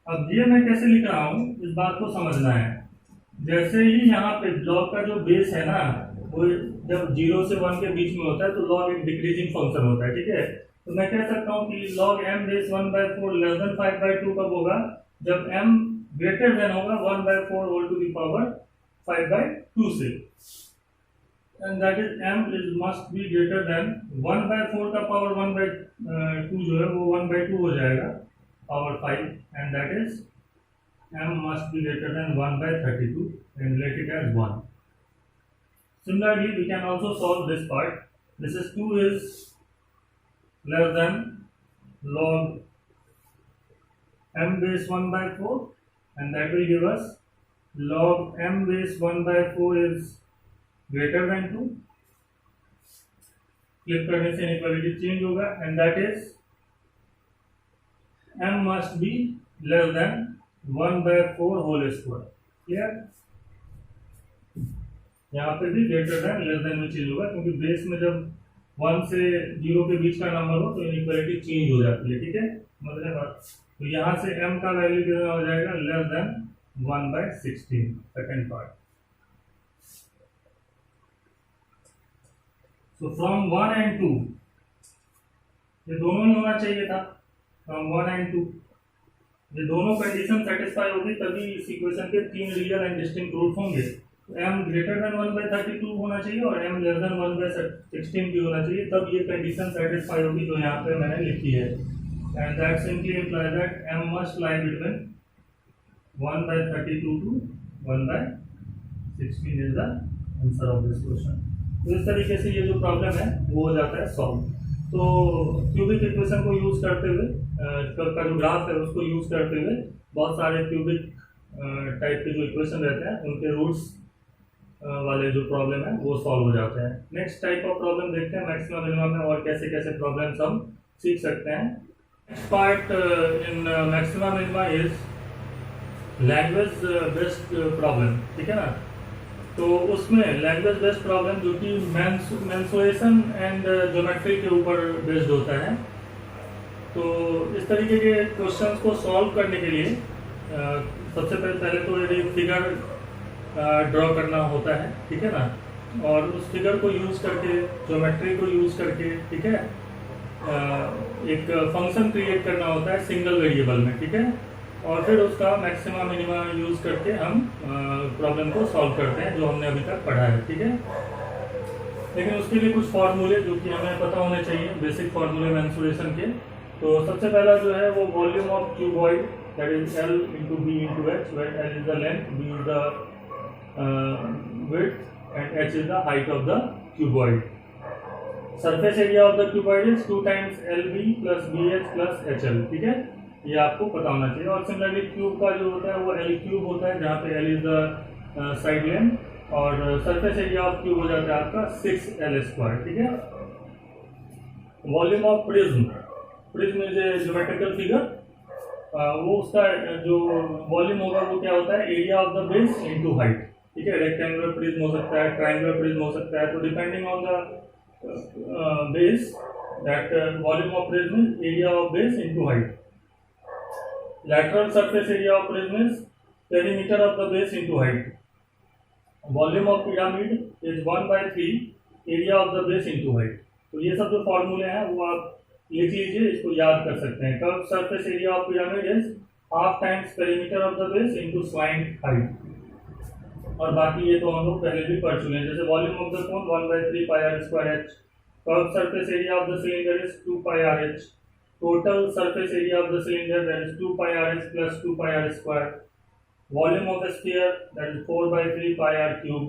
अब ये मैं कैसे लिख रहा हूं, इस बात को समझना है। जैसे ही यहाँ पे लॉग का जो बेस है ना, वो जब 0 से 1 के बीच में होता है तो लॉग एक डिक्रीजिंग फंक्शन होता है। ठीक है? तो मैं कह सकता हूँ कि log m base 1/4 less than 5/2 कब होगा, जब m ग्रेटर देन होगा 1/4 होल टू द पावर 5/2 से। And that is m is must be greater than 1/4 का पावर 1/2 जो है वो 1/2 हो जाएगा power 5, and that is m must be greater than 1/32 and let it as 1. Similarly, we can also solve this part. This is 2 is less than log m base 1/4 and that will give us log m base 1/4 is greater than 2. Flip करने से inequality change होगा and that is m must be less than 1/4 whole square। Clear? यहाँ पे भी greater than less than में change होगा, क्योंकि base में जब 1 से 0 के बीच का नंबर हो तो इनइक्वालिटी चेंज हो जाती है। ठीक है, समझ रहे बात? तो यहाँ से m का वैल्यू कितना हो जाएगा, less than 1/16, second part. So from 1 and 2 ये दोनों ही होना चाहिए था, फ्रॉम 1 and 2 ये दोनों कंडीशन सेटिस्फाई होगी तभी इस इक्वेशन के तीन रियल एंड डिस्टिंक्ट रूट होंगे। तो m ग्रेटर देन 1/32 होना चाहिए और m लेस देन 1/16 भी होना चाहिए, तब ये कंडीशन सेटिस्फाई होगी जो यहाँ पे मैंने लिखी है। And that simply implies that m must lie between 1/32 to 1/16 is the answer of this question. तो इस तरीके से ये जो प्रॉब्लम है वो हो जाता है सॉल्व। तो क्यूबिक इक्वेशन को यूज करते हुए का जो ग्राफ है उसको यूज करते हुए बहुत सारे क्यूबिक टाइप के जो इक्वेशन रहते हैं उनके रूट्स वाले जो प्रॉब्लम है वो सॉल्व हो जाते हैं। नेक्स्ट टाइप ऑफ प्रॉब्लम देखते हैं मैक्सिमम मिनिमम में और कैसे कैसे प्रॉब्लम्स हम सीख सकते हैं। Next part in maximum minimum is language based problem. ठीक है ना? तो उसमें लैंग्वेज बेस्ड प्रॉब्लम जो कि मेंसुरेशन एंड ज्योमेट्री के ऊपर बेस्ड होता है। तो इस तरीके के क्वेश्चंस को सॉल्व करने के लिए सबसे पहले तो यदि फिगर ड्रॉ करना होता है, ठीक है ना। और उस फिगर को यूज करके, ज्योमेट्री को यूज करके, ठीक है, एक फंक्शन क्रिएट करना होता है सिंगल वेरिएबल में, ठीक है। और फिर उसका मैक्सिमा मिनिमा यूज करके हम प्रॉब्लम को सॉल्व करते हैं, जो हमने अभी तक पढ़ा है, ठीक है। लेकिन उसके लिए कुछ फॉर्मूले जो कि हमें पता होने चाहिए, बेसिक फॉर्मूले मेंसुरेशन के। तो सबसे पहला जो है वो volume of cuboid, that is L into B into H, where L is the length, B is the width and H is the height of the cuboid. Surface area of the cuboid is 2 times LB plus BH plus HL, ठीक है, ये आपको पता होना चाहिए। और similarly cube का जो होता है वो L क्यूब होता है, जहाँ पे L is the side length, और सरफेस एरिया ऑफ क्यूब हो जाता है आपका 6L स्क्वायर, ठीक है। Volume of prism, prism is a geometrical figure, वो उसका जो वॉल्यूम होगा वो क्या होता है, area of the base into height, ठीक है। रेक्टेंगुलर प्रिज्म हो सकता है, ट्रायंगुलर प्रिज्म हो सकता है, तो depending on the base, that volume of prism is area of base into height. Lateral surface area of prism is perimeter of the base into height. Volume of pyramid is 1/3 area of the base into height. तो ये सब जो फॉर्मूले हैं वो आप लिख लीजिए, इसको याद कर सकते हैं। Curve surface area of pyramid is half times perimeter of the base into slant height. और बाकी ये तो हम लोग पहले भी पढ़ चुके हैं, जैसे volume of the cone 1/3 pi r square h, curve surface area of the cylinder is 2 pi r h, total surface area of the cylinder, that is 2 pi r h plus 2 pi r square, volume of a sphere, that is 4/3 pi r cube,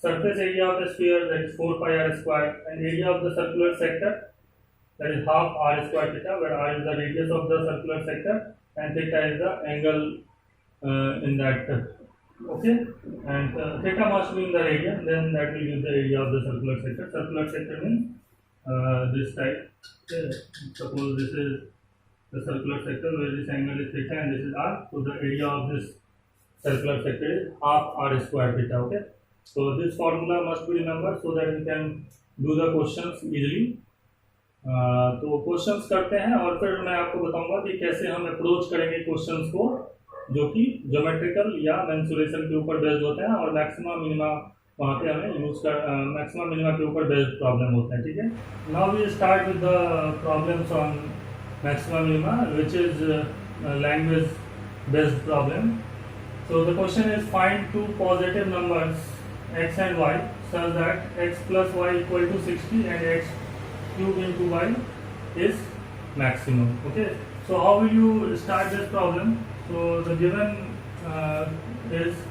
surface area of a sphere, that is 4 pi r square, and area of the circular sector, that is half r square theta, where r is the radius of the circular sector and theta is the angle in that, okay, and theta must be in the radian, then that will give the area of the circular sector. Circular sector means this type. Suppose this is the circular sector where this angle is theta and this is r, so the area of this circular sector is half r square theta, okay. So this formula must be remembered so that we can do the questions easily. तो questions करते हैं और फिर मैं आपको बताऊंगा कि कैसे हम अप्रोच करेंगे क्वेश्चंस को, जो कि ज्योमेट्रिकल या मेंसुरेशन के ऊपर बेस्ड होते हैं, और मैक्सिमा मिनिमा वहाँ पे हमें यूज कर मैक्सिमा मिनिमा के ऊपर बेस्ड प्रॉब्लम होते हैं, ठीक है। Now we start with the problems on maxima minima, which is language based problem. So the question is find two positive numbers x and y such that x plus y equal to 60 and x cube into y is maximum, okay. So how will you start this problem? So the given is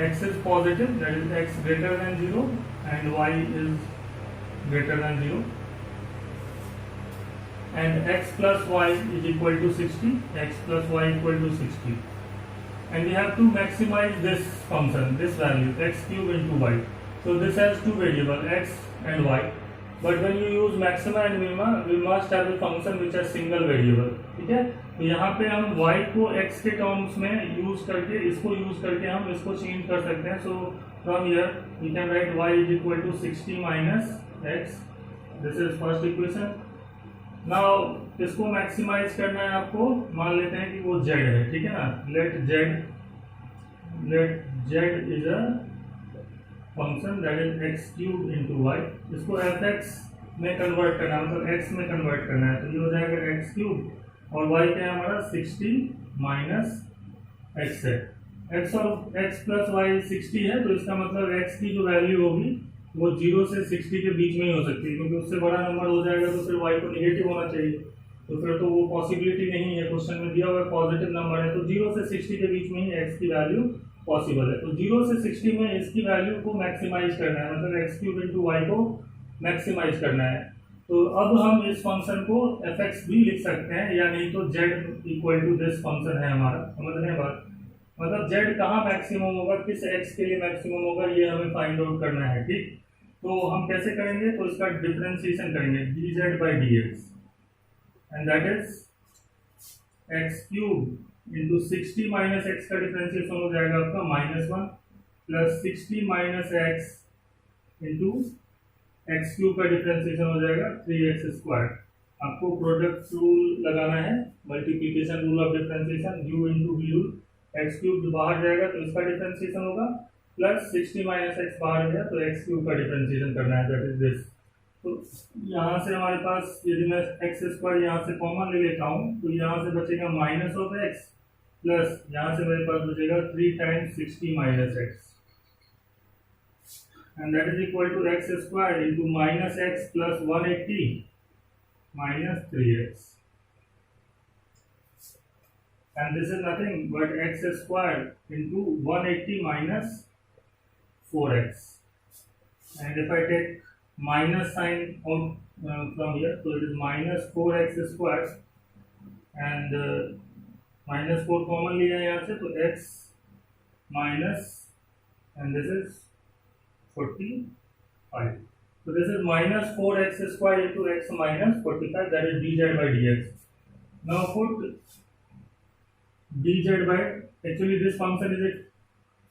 x is positive, that is x greater than 0 and y is greater than 0, and x plus y is equal to 60, x plus y equal to 60, and we have to maximize this function, this value x cube into y. So this has two variables x and y, but when you use maxima and minima we must have a function which has single variable, ठीक है। तो यहाँ पे हम y को x के terms में use करके, इसको यूज करके हम इसको चेंज कर सकते हैं। So from here we can write y is equal to 60 minus x, this is first equation. Now इसको मैक्सिमाइज करना है आपको, मान लेते हैं कि वो z है, ठीक है ना। Let z is a function that is x cube into y, इसको fx में कन्वर्ट करना है, मतलब x में कन्वर्ट करना है, तो ये हो जाएगा x क्यूब, और y क्या है हमारा 60 माइनस x है। x और x प्लस वाई 60 है, तो इसका मतलब x की जो वैल्यू होगी वो 0 से 60 के बीच में ही हो सकती है, क्योंकि उससे बड़ा नंबर हो जाएगा तो फिर y को नेगेटिव होना चाहिए, तो फिर तो वो पॉसिबिलिटी नहीं है। क्वेश्चन में दिया हुआ पॉजिटिव नंबर है, तो 0 से 60 के बीच में ही x की वैल्यू पॉसिबल है। तो 0 से 60 में इसकी वैल्यू को मैक्सिमाइज करना है, मतलब x क्यूब इंटू वाई को मैक्सिमाइज करना है। तो अब हम इस फंक्शन को fx भी लिख सकते हैं, या नहीं तो z equal to this function है हमारा, समझ रहे हैं बात। मतलब z कहाँ मैक्सिमम होगा, किस x के लिए मैक्सिमम होगा, ये हमें फाइंड आउट करना है, ठीक। तो हम कैसे करेंगे, तो इसका डिफरेंशिएशन करेंगे dz by dx, and that is x cube into 60 minus x का डिफरेंशिएशन हो जाएगा आपका -1 plus 60 minus x into x cube का डिफरेंशिएशन हो जाएगा 3x स्क्वायर। आपको प्रोडक्ट रूल लगाना है, multiplication rule of differentiation, u into v, x cube बाहर जाएगा तो इसका डिफरेंशिएशन होगा प्लस 60 माइनस एक्स बाहर गया तो एक्स क्यूब का डिफरेंशिएशन करना है, दैट इज दिस। तो यहाँ से हमारे पास यदि मैं एक्स स्क्वायर यहाँ से कॉमन ले लेता हूँ तो यहाँ से बचेगा माइनस ऑफ एक्स प्लस यहाँ से मेरे पास बचेगा 3 times 60 minus x and that is equal to x square into minus x plus 180 minus 3x, and this is nothing but x square into 180 minus 4x, and if I take minus sign out from here, so it is minus 4x square and minus 4 common लिया यहाँ से तो x minus and this is 45. So this is minus 4x square into x minus 45, that is dz by dx. Now put dz by, actually this function is a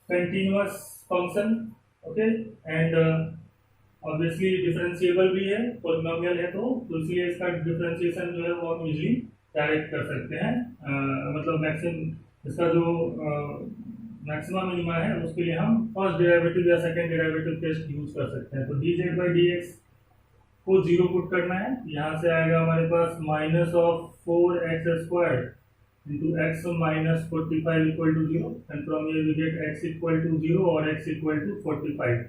continuous function, okay, and obviously differentiable भी है, polynomial है तो इसलिए इसका differentiation जो है वो हम easily डायरेक्ट कर सकते हैं, मतलब मैक्सिमम इसका जो मैक्सिमम मिनिमा है उसके लिए हम फर्स्ट डेरिवेटिव या सेकंड डेरिवेटिव टेस्ट यूज कर सकते हैं। तो dz by dx को 0 पुट करना है, यहाँ से आएगा हमारे पास minus of 4x square into x minus 45 equal to 0, and from here we get x equal to 0 or x equal to 45,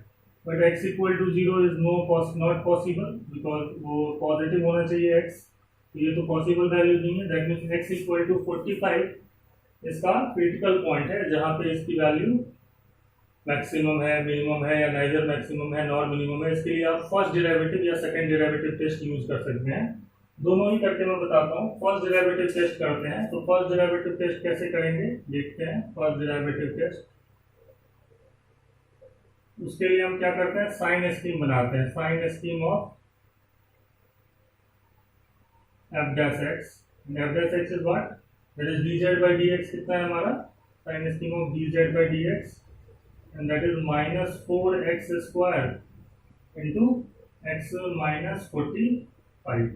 but x equal to 0 is not possible because वो positive होना चाहिए x, तो ये तो possible value नहीं है, that means x equal to 45 इसका critical point है जहां पे इसकी वैल्यू मैक्सिमम है, मिनिमम है, या नाइदर मैक्सिमम है नॉर मिनिमम है। इसके लिए आप फर्स्ट डेरिवेटिव या सेकंड डेरिवेटिव टेस्ट यूज कर सकते हैं, दोनों ही करके मैं बताता हूँ। फर्स्ट डेरिवेटिव टेस्ट करते हैं, तो फर्स्ट डेरिवेटिव टेस्ट कैसे करेंगे देखते हैं। फर्स्ट डेरिवेटिव टेस्ट, उसके लिए हम क्या करते हैं, साइन स्कीम बनाते हैं, sign scheme of f dash x, f dash x is what, that is dz by dx कितना है हमारा, sin scheme of dz by dx, and that is minus 4x square into x minus 45।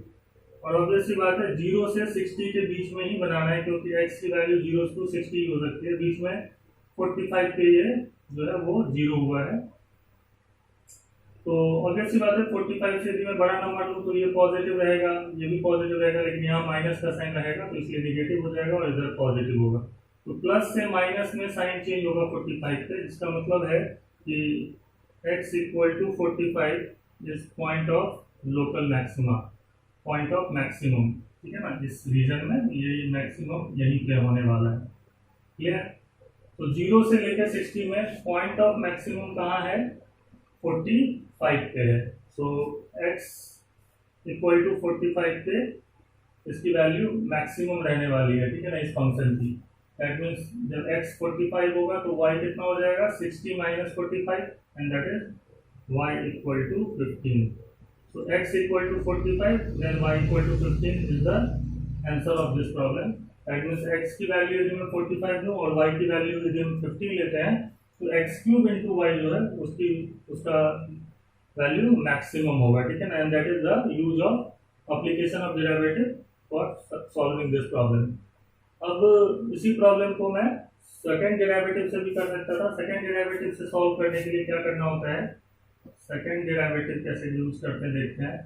और obviously बात है 0 से 60 के बीच में ही बनाना है, क्योंकि x की वैल्यू 0 to 60 हो सकती है, बीच में 45 के लिए जो है वो 0 हुआ है। तो ऑब्वियसली बात है 45 से यदि मैं बड़ा नंबर लूँ तो ये पॉजिटिव रहेगा, ये भी पॉजिटिव रहेगा, लेकिन यहाँ माइनस का साइन रहेगा तो इसलिए नेगेटिव हो जाएगा और इधर पॉजिटिव होगा। तो प्लस से माइनस में साइन चेंज होगा 45 पे, जिसका मतलब है कि x equal to 45 is point of local maxima, point of maximum, ठीक है ना, इस रीजन में ये मैक्सिमम यहीं पे होने वाला है, क्लियर। तो 0 से लेकर 60 में पॉइंट ऑफ मैक्सिमम कहाँ है, 45 पे है। सो x इक्वल टू 45 पे इसकी वैल्यू मैक्सिमम रहने वाली है, ठीक है ना, इस फंक्शन की। दैट मीन्स जब x 45 होगा तो y कितना हो जाएगा, 60 minus 45, and that is y equal to 15। So x equal to 45 then y equal to 15 is the answer of this problem. That means x की वैल्यू यदि मैं 45 दूं और y की वैल्यू यदि हम 15 लेते हैं तो x क्यूब इंटू वाई जो है उसका वैल्यू मैक्सिमम होगा, ठीक है ना, and that is the use of application of derivative for solving this problem. अब इसी प्रॉब्लम को मैं सेकंड डेरिवेटिव से भी कर सकता था। सेकंड डेरिवेटिव से सॉल्व करने के लिए क्या करना होता है, सेकंड डेरिवेटिव कैसे यूज करते हैं देखते हैं।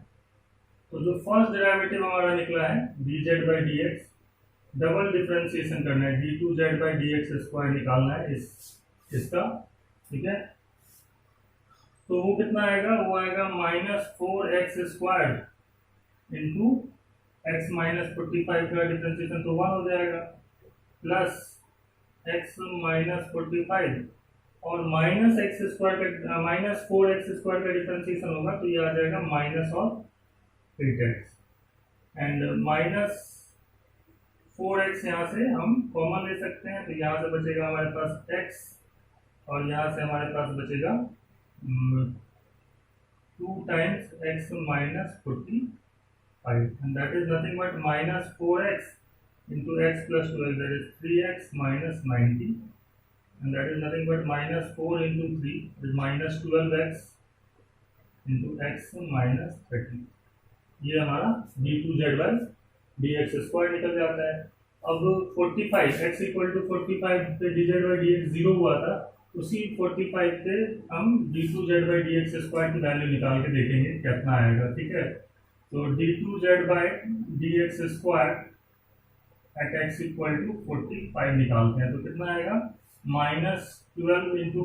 तो जो फर्स्ट डेरिवेटिव हमारा निकला है dz by dx, double differentiation करना है, d2z by dx स्क्वायर निकालना है इसका, ठीक है। तो वो कितना आएगा, वो आएगा minus 4x square into x minus 45 का डिफरेंशिएशन तो 1 हो जाएगा, प्लस x माइनस 45 और माइनस एक्स स्क्वायर का माइनस 4x स्क्वायर का डिफरेंशिएशन होगा तो ये आ जाएगा minus of 8x, and minus 4x यहाँ से हम कॉमन ले सकते हैं, तो यहाँ से बचेगा हमारे पास x और यहाँ से हमारे पास बचेगा 2 times x minus 45, and that is nothing but minus 4x into x plus 12, that is 3x minus 90, and that is nothing but minus 4 into 3 is minus 12x into x minus 30। ये हमारा d2z by dx square निकल जाता है। अब 45 x equal to 45 पे dz by dx 0 हुआ था, उसी 45 पे हम d2z/dx² की वैल्यू निकाल के देखेंगे कितना आएगा, ठीक है। तो d2z/dx² eight x equal to 45 निकालते हैं तो कितना आएगा, -12 इंटू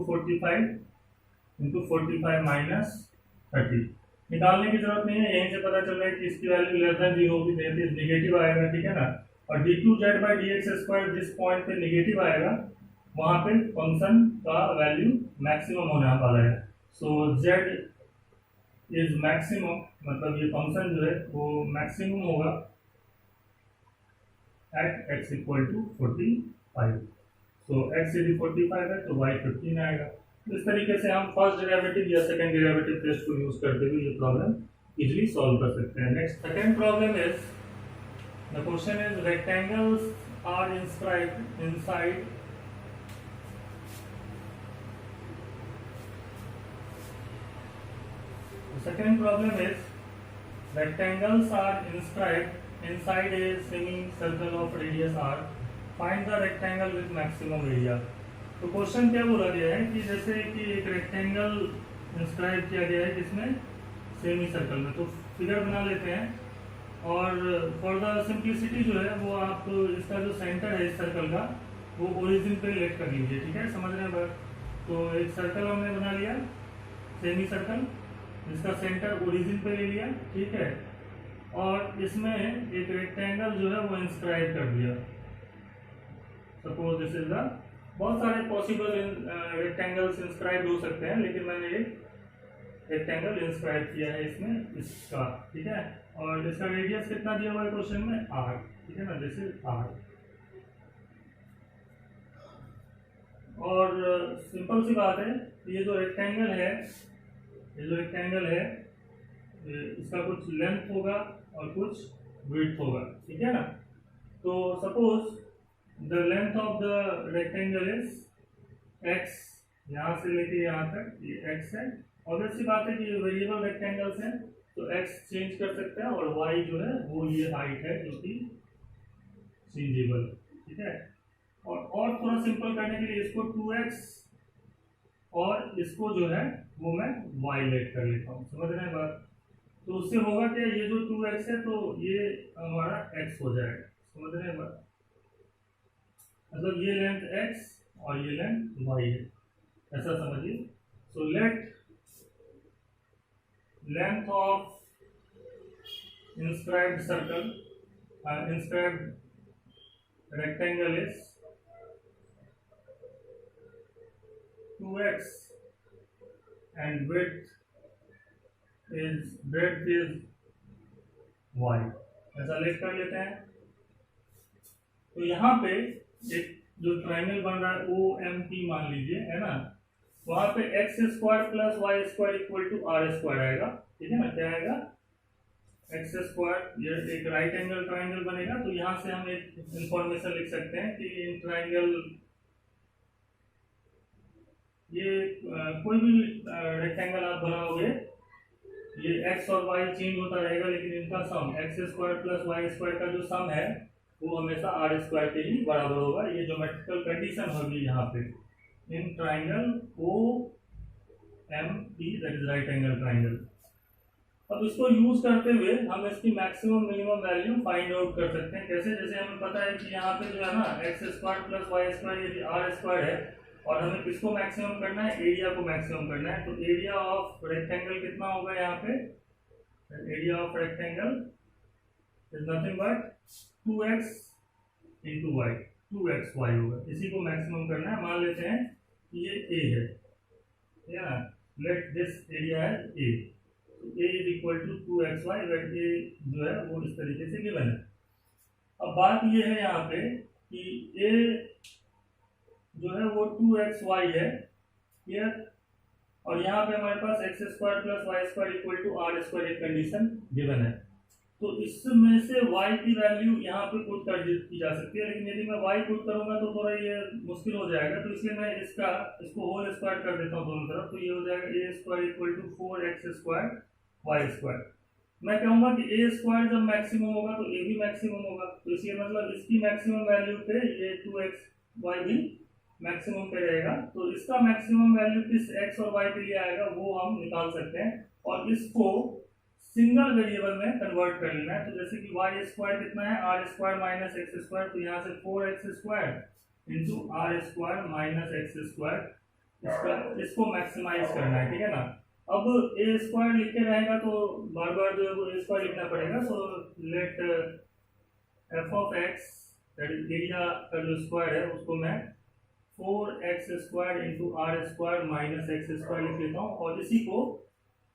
45 माइनस 30। निकालने की जरूरत नहीं है, यहीं से पता चल रहा है कि इसकी वैल्यू लेस देन 0 होगी, नेगेटिव आएगा, ठीक है ना। और d2z/dx² जिस पॉइंट पे नेगेटिव आएगा वहां पे फंक्शन का वैल्यू मैक्सिमम होने वाला है। सो z इज मैक्सिमम, मतलब ये फंक्शन जो है वो मैक्सिमम होगा at x equal to 45। So x यदि 45 है तो y 15 आएगा। तो इस तरीके से हम फर्स्ट डेरिवेटिव या सेकंड डेरिवेटिव टेस्ट को यूज करते हुए ये प्रॉब्लम इजीली सॉल्व कर सकते हैं। Next second problem is, the question is rectangles are inscribed inside second problem is rectangles are inscribed inside a semicircle of radius r. Find the rectangle with maximum area. तो question क्या बोला गया है कि जैसे कि एक रेक्टेंगल इंस्क्राइब किया गया है जिसमें सेमी सर्कल में, तो फिगर बना लेते हैं और फॉर द सिंप्लिसिटी जो है वो आप इसका जो सेंटर है इस सर्कल का वो ओरिजिन पे लेट कर लीजिए, ठीक है, समझ रहे हैं। तो एक सर्कल हमने बना लिया, सेमी सर्कल, इसका सेंटर ओरिजिन पे ले लिया, ठीक है, और इसमें एक रेक्टेंगल जो है वो इंस्क्राइब कर दिया। सपोज दिस इज द, बहुत सारे पॉसिबल रेक्टेंगल्स इंस्क्राइब हो सकते हैं, लेकिन मैंने एक रेक्टेंगल इंस्क्राइब किया है इसमें इसका, ठीक है, और इसका रेडियस कितना दिया हुआ है क्वेश्चन में, r, ठीक है ना, दिस इज r। और सिंपल सी बात है, ये जो रेक्टेंगल है इसका कुछ लेंथ होगा और कुछ विड्थ होगा, ठीक है ना। तो suppose the length of the rectangle is x, यहाँ से लेके यहाँ तक ये x है। ऑब्वियस सी बात है कि ये वेरिएबल रेक्टेंगल्स हैं तो x चेंज कर सकते हैं, और y जो है वो ये हाइट है जो कि चेंजेबल, ठीक है। और थोड़ा सिंपल करने के लिए इसको 2x और इसको जो है वो मैं y लेट कर लेता हूँ, समझ रहे हैं बात। तो उससे होगा क्या, ये जो 2x है तो ये हमारा x हो जाएगा, समझ रहे हैं बात, मतलब ये लेंथ x और ये लेंथ y है, ऐसा समझिए। So let length of inscribed circle, inscribed rectangle is 2x and breadth is y, ऐसा लेट कर लेते हैं। तो यहाँ पे एक जो ट्रायंगल बन रहा है OMP मान लीजिए, है ना, वहां पे x² plus y² equal to r² आएगा, ठीक है ना। क्या आएगा, x², ये एक राइट एंगल ट्रायंगल बनेगा। तो यहाँ से हम एक इंफॉर्मेशन लिख सकते हैं कि इन ट्रायंगल, ये कोई भी रेक्टेंगल आप बनाओगे, ये x और y चेंज होता रहेगा, लेकिन इनका सम x² प्लस y² का जो सम है वो हमेशा r² के ही बराबर होगा। ये ज्योमेट्रिकल कंडीशन होगी यहाँ पे in triangle OMP, that is right angle triangle. अब इसको यूज करते हुए हम इसकी maximum minimum value find out कर सकते हैं। कैसे, जैसे हमें पता है कि यहाँ पे जो है ना x² प्लस y² यदि r² है और हमें किसको मैक्सिमम करना है, एरिया को मैक्सिमम करना है। तो एरिया ऑफ रेक्टेंगल कितना होगा यहाँ पे, area of rectangle is nothing but 2x into y, 2xy होगा, इसी को मैक्सिमम करना है। मान लेते हैं कि ये a है, ठीक है ना, लेट दिस एरिया है a, तो a is equal to 2xy, wait a जो है वो इस तरीके से गिवन है। अब बात ये है यहाँ पे कि a जो है वो 2xy है, क्लियर, और यहाँ पे हमारे पास x² plus y² equal to r² एक कंडीशन गिवन है। तो इसमें से y की वैल्यू यहाँ पे पुट कर की जा सकती है, लेकिन यदि मैं y पुट करूंगा तो थोड़ा ये मुश्किल हो जाएगा, तो इसलिए मैं इसको होल स्क्वायर कर देता हूँ दोनों तरफ। तो ये हो जाएगा a² equal to 4x² y²। मैं कहूंगा कि a² जब मैक्सिमम होगा तो a भी मैक्सिमम होगा, तो इसलिए मतलब इसकी मैक्सिमम वैल्यू पे ये 2xy भी मैक्सिमम पे रहेगा, तो इसका मैक्सिमम वैल्यू किस एक्स और वाई के लिए आएगा वो हम निकाल सकते हैं, और इसको सिंगल वेरिएबल में कन्वर्ट कर लेना है। तो जैसे कि वाई स्क्वायर कितना है, r square minus x square, तो यहाँ से 4x square into r square minus x square, इसको मैक्सिमाइज करना है, ठीक है ना। अब ए स्क्वायर लिख के रहेगा तो बार बार जो है वो ए स्क्वायर लिखना पड़ेगा, so let f of x that is area का जो स्क्वायर है उसको मैं 4x square into r square minus x square लिख लेता हूँ, और इसी को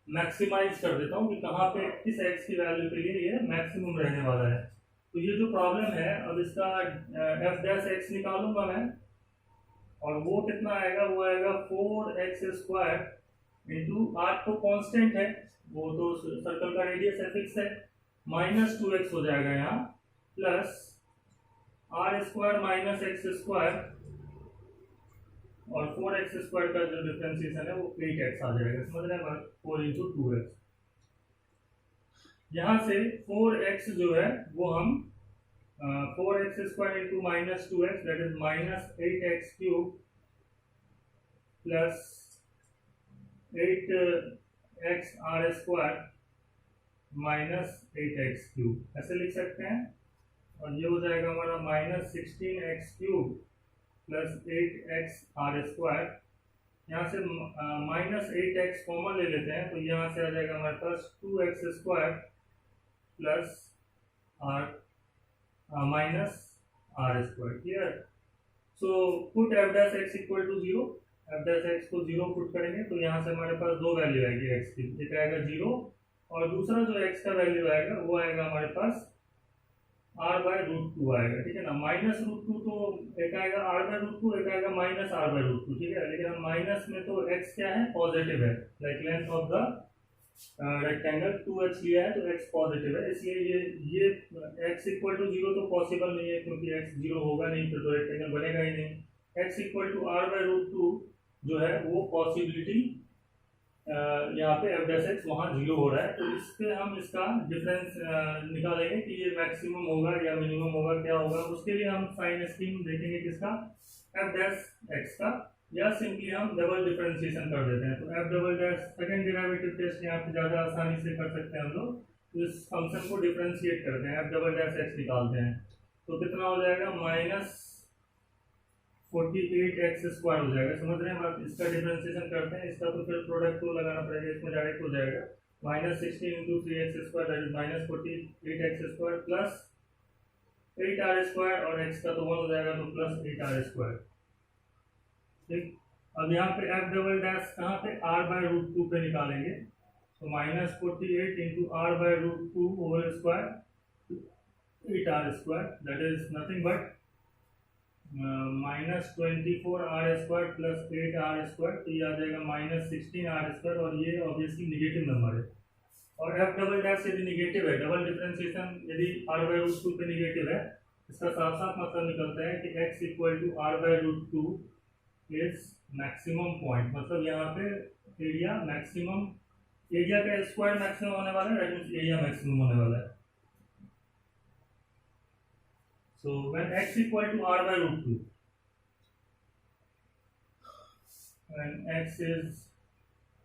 मैक्सिमाइज कर देता हूँ कि कहाँ पे किस x की वैल्यू के लिए ये मैक्सिमम रहने वाला है। तो ये जो प्रॉब्लम है, अब इसका एफ डैश एक्स निकालूंगा मैं, और वो कितना आएगा, वो आएगा 4x स्क्वायर इंटू आर तो कांस्टेंट है, वो तो सर्कल का रेडियस है, फिक्स है, माइनस 2x हो जाएगा यहाँ, plus r square minus x square, और 4x स्क्वायर का जो डिफरेंशिएशन है वो 8x आ जाएगा, समझ रहे हैं, 4 इंटू 2x। यहाँ से 4x जो है वो हम 4x square into minus 2x that is minus 8x cube plus 8x r square minus 8x cube ऐसे लिख सकते हैं, और ये हो जाएगा हमारा minus 16x cube plus 8x r square. यहाँ से माइनस 8x कॉमन ले लेते हैं, तो यहाँ से आ जाएगा हमारे पास 2x square plus r minus r square, clear. So put f dash x equal to 0, f dash x को 0 पुट करेंगे तो यहाँ से हमारे पास दो वैल्यू आएगी एक्स की, एक आएगा 0 और दूसरा जो एक्स का वैल्यू आएगा वो आएगा हमारे पास आर बाय रूट 2 आएगा, ठीक है ना। माइनस रूट 2 तो एक आएगा आर बाय रूट 2, एक आएगा माइनस आर बाय रूट 2, ठीक है। लेकिन हम माइनस में तो एक्स क्या है, पॉजिटिव है, like length of the rectangle 2x लिया है तो x पॉजिटिव है, इसलिए ये x इक्वल टू 0 तो पॉसिबल नहीं है, क्योंकि x 0 होगा नहीं तो रेक्टेंगल बनेगा ही नहीं। x equal to r by root 2 जो है वो पॉसिबिलिटी यहाँ पे एफ डैश एक्स वहाँ 0 हो रहा है, तो इससे हम इसका डिफरेंस निकालेंगे कि ये मैक्सिमम होगा या मिनिमम होगा, क्या होगा। उसके लिए हम साइन स्कीम देखेंगे किसका, एफ डैश एक्स का, या सिंपली हम डबल डिफरेंशिएशन कर देते हैं। तो f double dash second derivative test यहाँ पे ज़्यादा आसानी से कर सकते हैं हम लोग, तो इस फंक्शन को डिफरेंशिएट करते हैं, एफ डबल डैश एक्स निकालते हैं, तो कितना हो जाएगा, माइनस 48x स्क्वायर हो जाएगा, समझ रहे हैं बात। इसका डिफरेंशिएशन करते हैं, इसका तो फिर प्रोडक्ट को लगाना पड़ेगा, इसमें डायरेक्ट हो जाएगा, minus 16 into 3x square that is minus 48x square plus 8r square, और x का तो 1 हो जाएगा तो प्लस 8r स्क्वायर, ठीक। अब यहाँ पे f डबल डैश कहाँ पे, r बाय रूट 2 पे निकालेंगे, तो minus 48 into r by root 2 whole square 8r square that is nothing but minus 24r square plus 8r square, तो ये आ जाएगा माइनस 16r स्क्वायर, और ये ऑब्वियसली निगेटिव नंबर है। और f डबल डैश यदि निगेटिव है, डबल डिफरेंशिएशन यदि r बाय रूट 2 पे निगेटिव है, इसका साफ साफ मतलब निकलता है कि x equal to r by root 2 is maximum point, मतलब यहाँ पे एरिया मैक्सिमम, एरिया का स्क्वायर मैक्सिमम होने वाला है, दैट मींस एरिया मैक्सिमम होने वाला है। So when x equal to r by root 2, when x is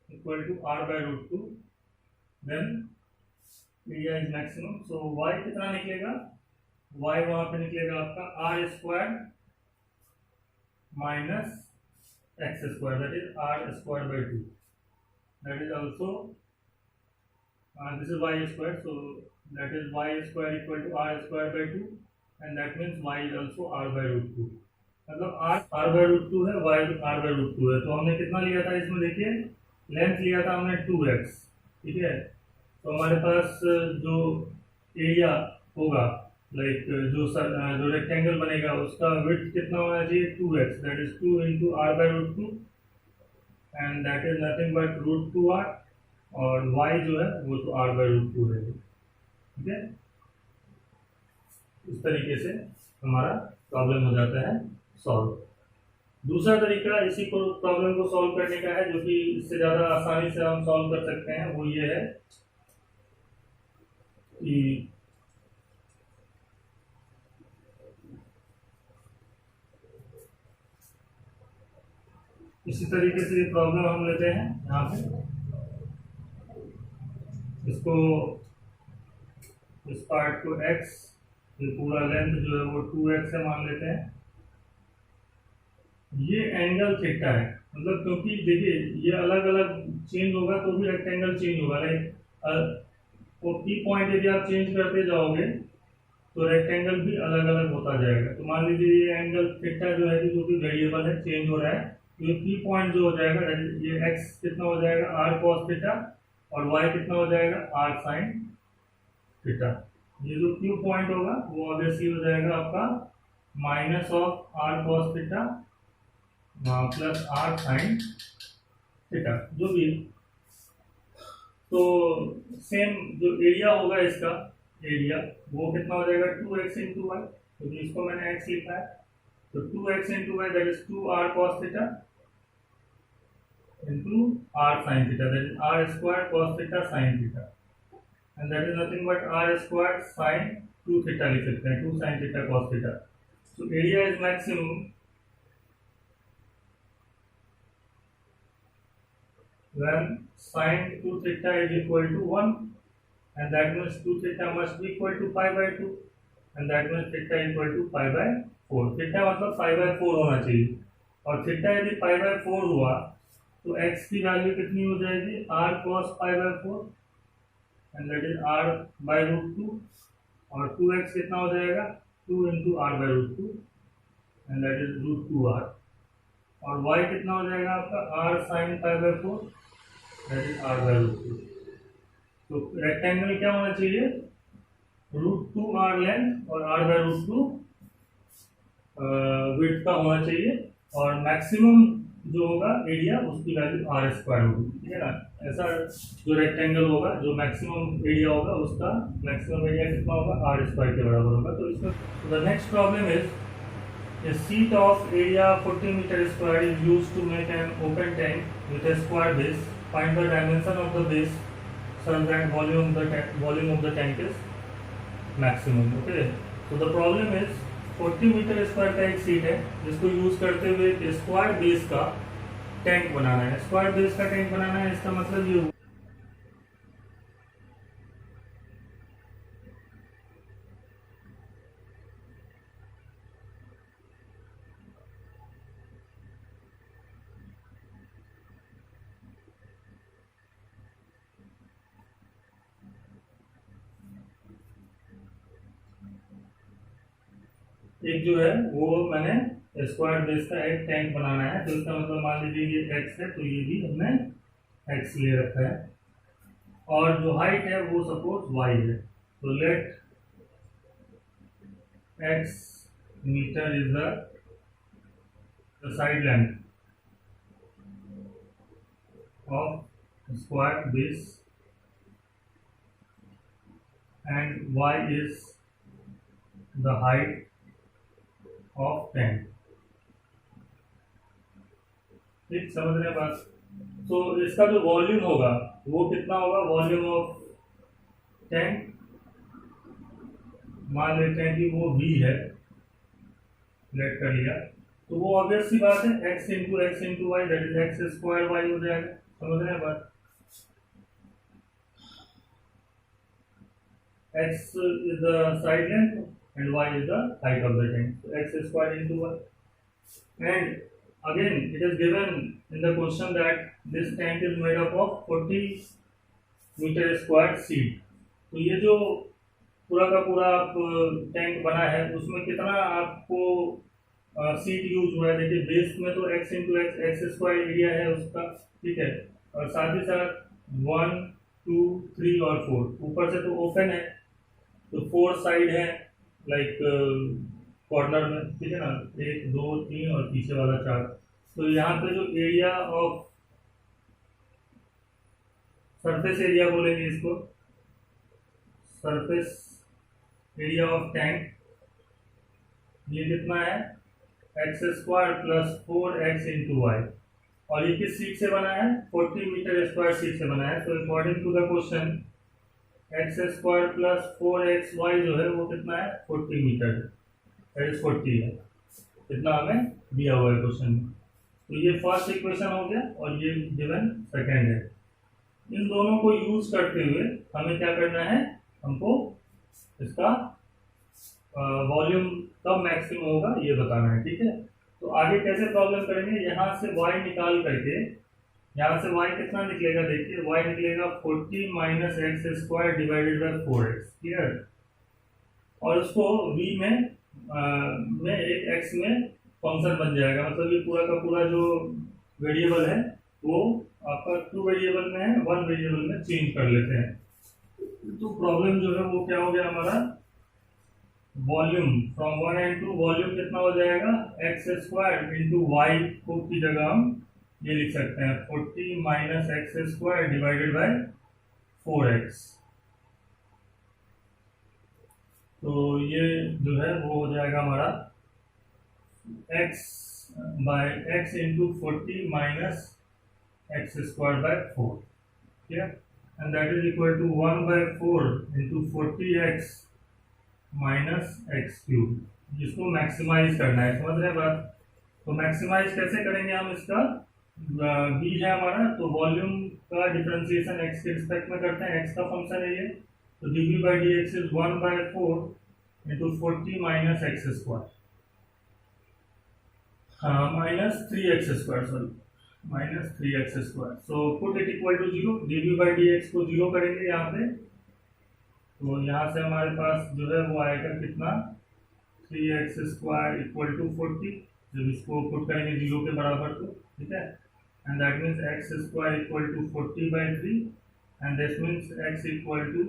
equal to r by root 2, then area is maximum. So y कितना निकलेगा, y वहाँ पे निकलेगा आपका r square minus x square that is r square by 2, that is also this is y square, so that is y square equal to r square by 2, and that means y is also r by root 2, मतलब r by root 2 है, y r by root 2 है। तो हमने कितना लिया था इसमें, देखिए लेंथ लिया था हमने 2x, ठीक है। तो हमारे पास जो एरिया होगा, लाइक जो रेक्टेंगल बनेगा उसका विड्थ कितना होना चाहिए, 2x that is 2 into r by root 2, and that is nothing but root 2r, और y जो है वो तो r by root 2 है, ठीक है। इस तरीके से हमारा प्रॉब्लम हो जाता है सॉल्व। दूसरा तरीका इसी को प्रॉब्लम को सॉल्व करने का है, जो कि इससे ज़्यादा आसानी से हम सॉल्व कर सकते हैं, वो ये है कि इसी तरीके से ये प्रॉब्लम हम लेते हैं यहाँ पे, इसको इस पार्ट को x, ये पूरा लेंथ जो है वो 2x है मान लेते हैं। ये एंगल थीटा है, मतलब क्योंकि देखिए ये अलग अलग चेंज होगा तो भी रेक्टेंगल चेंज होगा, लाइक तो की पॉइंट यदि आप चेंज करते जाओगे तो रेक्टेंगल भी अलग अलग होता जाएगा। तो मान लीजिए ये एंगल थीटा जो है जो कि वेरिएबल है, चेंज हो रहा है, तो ये की पॉइंट जो हो जाएगा ये x कितना हो जाएगा r cos थीटा और y कितना हो जाएगा r sin थीटा। ये जो क्यू पॉइंट होगा वो ऑब्वियसली हो जाएगा आपका minus of r cos theta plus r sin theta जो भी। तो सेम जो एरिया होगा इसका, एरिया वो कितना हो जाएगा 2x इंटू वाई, क्योंकि इसको मैंने x लिखा है, तो 2x into y that is 2r cos theta into r sin theta, that is r स्क्वायर cos theta sin theta, and that is nothing but r स्क्वायर sin 2 थीटा लिख सकते हैं, 2 sin theta cos theta. So area is maximum when sin 2 theta is equal to 1, and that means 2 theta must be equal to pi by 2, and that means theta equal to pi by 4। theta मतलब pi by 4 होना चाहिए, और theta यदि pi by 4 हुआ तो x की value कितनी हो जाएगी r cos pi by 4, and that is r by root 2, और 2x कितना हो जाएगा 2 into r by root 2, and that is root 2r, और y कितना हो जाएगा आपका r sin pi by 4, that is r by root 2। तो रेक्टेंगल क्या होना चाहिए रूट 2 r लेंथ और r by root 2 विड्थ का होना चाहिए, और मैक्सिमम जो होगा एरिया उसकी वैल्यू r स्क्वायर होगी, ठीक है ना। ऐसा जो रेक्टेंगल होगा जो मैक्सिमम एरिया होगा उसका मैक्सिमम एरिया कितना होगा r स्क्वायर के बराबर होगा। तो इसमें the next problem is a sheet of area 40 meter square is used to make an open tank with a square base. Find the dimension of the base such that volume of the tank is maximum. Okay, so the problem is 40 metre square का एक sheet है जिसको use करते हुए square base का tank बनाना है। Square base का टैंक बनाना है, इसका मतलब ये एक जो है वो मैंने स्क्वायर बेस का एक टैंक बनाना है, तो इसका मतलब मान लीजिए ये x है तो ये भी हमने x ले रखा है, और जो हाइट है वो सपोज y है। तो let x metre is the side length of square base and y is the height of tank. ठीक, समझ रहे हैं बात। तो इसका जो वॉल्यूम होगा वो कितना होगा, वॉल्यूम ऑफ टैंक मान लेते हैं कि वो v है, लेट कर लिया, तो वो ऑब्वियस सी बात है x into y that is x square y हो जाएगा। समझ रहे हैं बात। x is the side length and y is the height of the tank, so x square into y, and again it is given in the question that this tank is made up of 40 meter square sheet। तो ये जो पूरा का पूरा tank बना है उसमें कितना आपको सीट यूज हुआ है, देखिए बेस में तो x into x square area है उसका, ठीक है, और साथ ही साथ 1 2 3 और 4 ऊपर से तो ओपन है, तो 4 साइड है लाइक कॉर्नर में, ठीक है ना, 1 2 3 और पीछे वाला 4। तो यहाँ पे जो एरिया ऑफ सरफेस एरिया बोलेंगे इसको, सरफेस एरिया ऑफ टैंक, ये कितना है x square plus 4x into y, और ये किस सीट से बना है 40 मीटर स्क्वायर सीट से बना है। तो according to the question x square plus 4xy जो है वो कितना है 40 मीटर, दैट इज 40 है, इतना हमें दिया हुआ है क्वेश्चन में। तो ये फर्स्ट इक्वेशन हो गया और ये गिवन सेकेंड है। इन दोनों को यूज करते हुए हमें क्या करना है, हमको इसका वॉल्यूम कब मैक्सिमम होगा ये बताना है। ठीक है, तो आगे कैसे प्रॉब्लम करेंगे, यहाँ से y निकाल करके, यहाँ से y कितना निकलेगा, देखिए y निकलेगा 40 minus x square divided by 4x। Clear, और उसको v में एक x में फंक्शन बन जाएगा, मतलब ये पूरा का पूरा जो वेरिएबल है वो आपका 2 वेरिएबल में है, 1 वेरिएबल में चेंज कर लेते हैं। तो प्रॉब्लम जो है वो क्या हो गया हमारा, वॉल्यूम फ्रॉम 1 एंड 2 वॉल्यूम कितना हो जाएगा, एक्स स्क्वायर इंटू वाई को की जगह हम ये लिख सकते हैं 40 minus x square divided by 4x। तो ये जो है वो हो जाएगा हमारा x by x into 40 minus x square by 4। ठीक है, and that is equal to 1 by 4 into 40x minus x cube, जिसको मैक्सिमाइज करना है। समझ रहे हैं बात, तो मैक्सिमाइज कैसे करेंगे हम, इसका b है हमारा, तो वॉल्यूम का डिफरेंशिएशन x के रिस्पेक्ट में करते हैं, x का फंक्शन है ये, तो dv by dx is 1 by 4 into 40 minus x square, हाँ minus 3x square, sorry minus 3x square. So put it equal to 0, dv by dx को 0 करेंगे यहाँ पे, तो यहाँ से हमारे पास जो है वो आएगा कितना, 3x स्क्वायर इक्वल टू 40, जब इसको पुट करेंगे 0 के बराबर तो, ठीक है, and that means x square equal to 40 by 3 and this means x equal to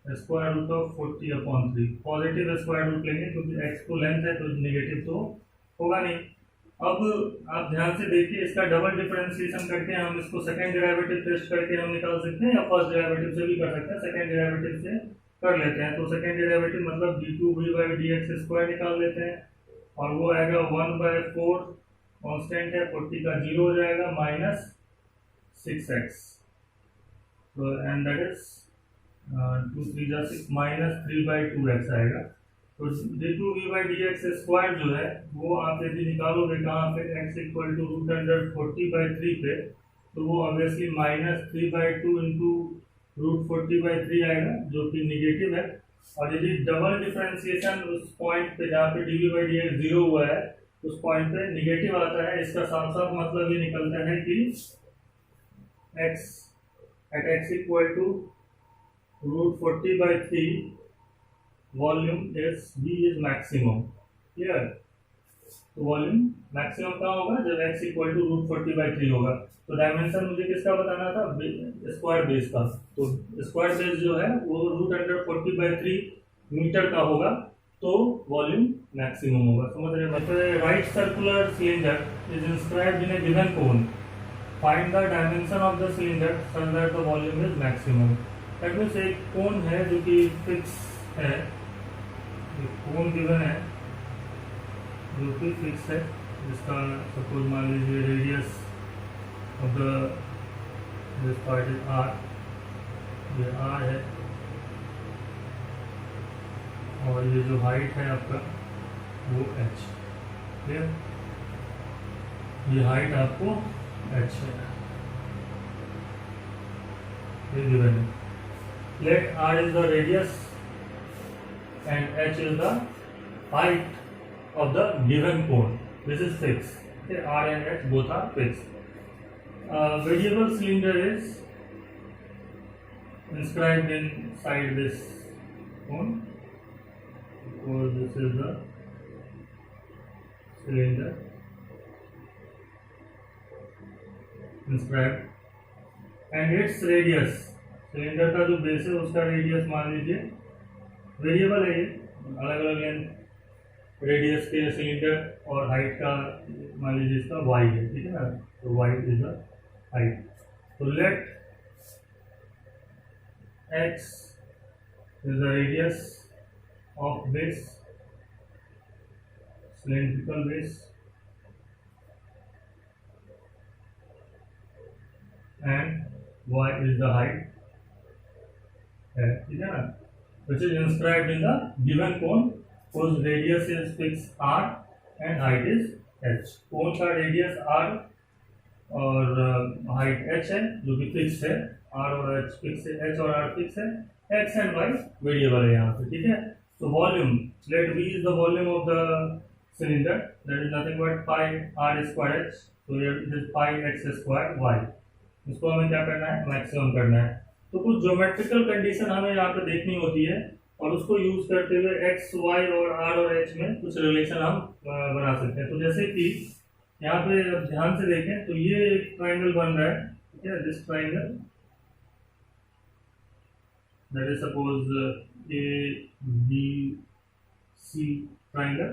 square root of 40 upon 3। Positive square root लेंगे क्योंकि x को लेंथ है तो नेगेटिव तो होगा नहीं। अब आप ध्यान से देखिए, इसका डबल डिफरेंशिएशन करके हम इसको सेकंड डेरिवेटिव टेस्ट करके हम निकाल सकते हैं, या फर्स्ट डेरिवेटिव से भी कर सकते हैं, सेकंड डेरिवेटिव से कर लेते हैं। तो सेकंड डेरिवेटिव मतलब d2v बाई dx स्क्वायर निकाल लेते हैं, और वो आएगा 1 बाय 4 कांस्टेंट है, 40 का 0 हो जाएगा, माइनस 6x, तो एंड दैट इज 2 3 जा 6 माइनस 3 बाई 2x आएगा। तो d2v बाई dx स्क्वायर जो है वो आप यदि निकालोगे कहाँ पे, x equal to root under 40 by 3 पे, तो वो obviously minus 3 by 2 into root 40 by 3 आएगा, जो कि निगेटिव है। और यदि डबल डिफरेंशिएशन उस पॉइंट पे जहाँ पे dv बाई dx 0 हुआ है उस पॉइंट पे निगेटिव आता है, इसका साफ साफ मतलब ये निकलता है कि x at x equal to root 40 by 3 volume is v is maximum. Clear, तो वॉल्यूम मैक्सिमम कहाँ होगा, जब x equal to root 40 by 3 होगा। तो डायमेंशन मुझे किसका बताना था, स्क्वायर बेस का, तो स्क्वायर बेस जो है वो रूट अंडर 40 बाई 3 मीटर का होगा, तो वॉल्यूम मैक्सिमम होगा। समझ रहे हैं, मतलब right circular cylinder is inscribed in A given cone, find the dimension of the cylinder such that the volume is maximum. That means एक कोन है जो कि फिक्स है, कोन गिवन है जो कि फिक्स है, जिसका सपोज मान लीजिए radius of the this part is r, ये r है, और ये जो हाइट है आपका वो h। क्लियर, ये हाइट आपको h है, ये गिवन है। Let r is the radius and h is the height of the given cone. This is fixed. Okay, r and h both are fixed. Variable cylinder is inscribed inside this cone. So this is the cylinder inscribed, and its radius, cylinder का जो base है उसका radius मान लीजिए variable है, ये अलग अलग लेंथ रेडियस के सिलेंडर और हाइट का मान लीजिए इसका y है, ठीक है ना, तो y इज द हाइट। तो let x is the radius of base, cylindrical base, and y is the height है, ठीक है ना, which is inscribed in the given cone whose radius is fixed r and height is h। Cone का radius r और height h है जो कि fix है, r और h फिक्स है, h और r फिक्स है, x एंड y वेरिएबल है यहाँ पे, ठीक है। तो volume, let v is the volume of the cylinder, that is nothing but pi r square h, तो it is pi x square y। इसको हमें क्या करना है, मैक्सिमम करना है। तो कुछ ज्योमेट्रिकल कंडीशन हमें यहाँ पे देखनी होती है और उसको यूज करते हुए x, y और r और h में कुछ रिलेशन हम बना सकते हैं। तो जैसे कि यहाँ पे अब ध्यान से देखें तो ये एक ट्राइंगल बन रहा है, ठीक है, this triangle that is suppose a b c triangle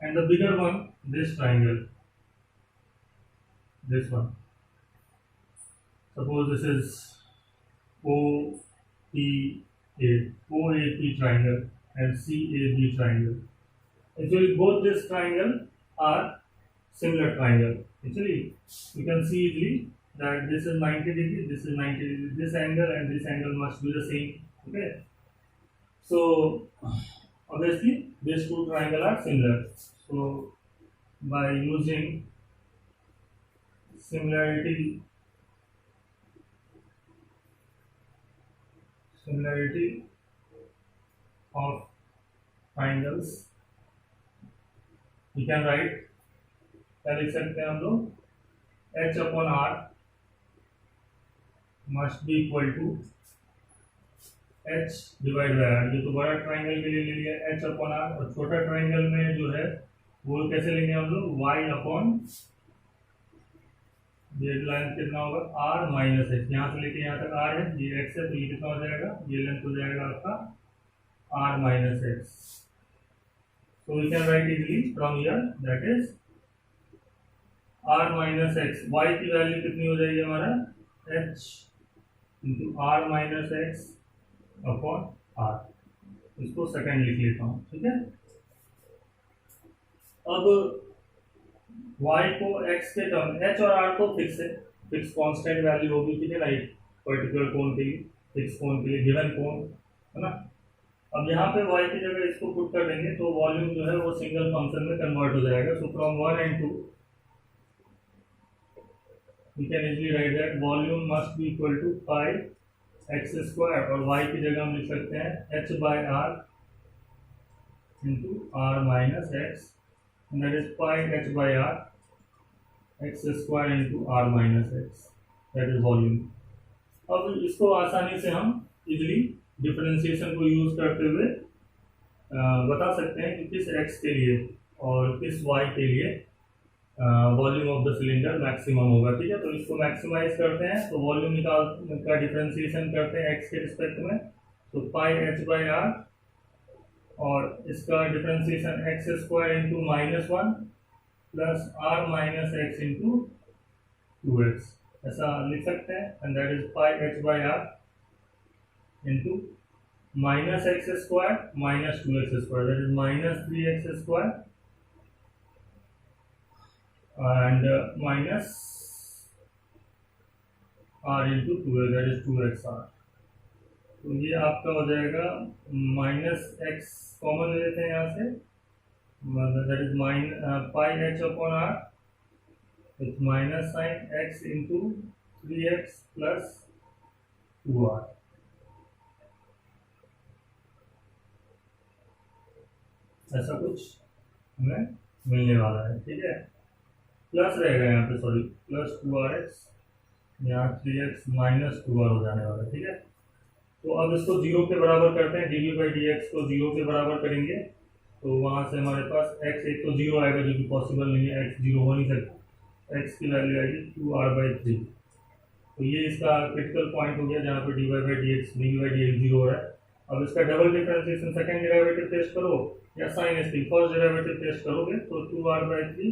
and the bigger one this triangle, this one, suppose this is OAP triangle and CAB triangle. Actually both this triangle are similar triangle. Actually you can see easily that this is 90 degree, this is 90 degree, this angle and this angle must be the same, okay. So obviously these two triangle are similar, so by using similarity of triangles we can write, क्या लिख सकते हैं हम लोग, h upon r must be equal to h divide by r। ये तो बड़ा triangle के लिए ले लिया h अपॉन r, और छोटा ट्राइंगल में जो है वो कैसे लेंगे हम लोग, y अपॉन, ये लाइन कितना होगा, r माइनस h, यहाँ से लेके यहाँ तक r है, ये x है, तो ये कितना हो जाएगा, ये लेंथ हो जाएगा आपका r minus x। So we can write easily from here, that is r minus x, y की वैल्यू कितनी हो जाएगी हमारा, h into r minus x upon r। इसको सेकंड लिख लेता हूँ, ठीक है। अब y को x के टर्म, h और r को फिक्स है, फिक्स कांस्टेंट वैल्यू होगी, ठीक है ना, एक पर्टिकुलर कोण के लिए, फिक्स कोण के लिए, गिवन कोण है ना। अब यहाँ पे y की जगह इसको पुट कर देंगे तो वॉल्यूम जो है वो सिंगल फंक्शन में कन्वर्ट हो जाएगा। So from 1 and 2 we can easily write that volume must be equal to pi x square, और y की जगह हम लिख सकते हैं h by r into r minus x, and that is pi h by r x square into r minus x, that is volume। अब इसको आसानी से हम इजिली डिफरेंशिएशन को यूज करते हुए बता सकते हैं कि किस x के लिए और किस y के लिए volume of the cylinder maximum होगा, ठीक है। तो इसको मैक्सिमाइज करते हैं, तो वॉल्यूम निकाल का डिफरेंशिएशन करते हैं x के रिस्पेक्ट में, तो पाई h बाई r, और इसका differentiation x square into -1 plus r minus x into 2x, ऐसा लिख सकते हैं, and that is pi h by r into minus x square minus 2x square, that is minus 3x square and minus r into 2, that is 2xr। तो ये आपका हो जाएगा minus x common ले लेते हैं यहाँ से, that is pi h upon r with minus sign x into 3x plus 2r। ऐसा कुछ हमें मिलने वाला है, ठीक है। प्लस रहेगा यहाँ पे, सॉरी, प्लस 2rx, यहाँ 3x माइनस 2r हो जाने वाला है, ठीक है। तो अब इसको 0 के बराबर करते हैं, dv बाई dx को 0 के बराबर करेंगे, तो वहाँ से हमारे पास x एक तो 0 आएगा जो कि पॉसिबल नहीं है, x 0 हो नहीं सकता, x की वैल्यू आएगी 2r/3। तो ये इसका क्रिटिकल पॉइंट हो गया जहाँ पे dy बाई dx 0 हो रहा है। अब इसका double differentiation, second derivative test करो या साइन इसकी फर्स्ट डेरिवेटिव टेस्ट करोगे तो 2r/3,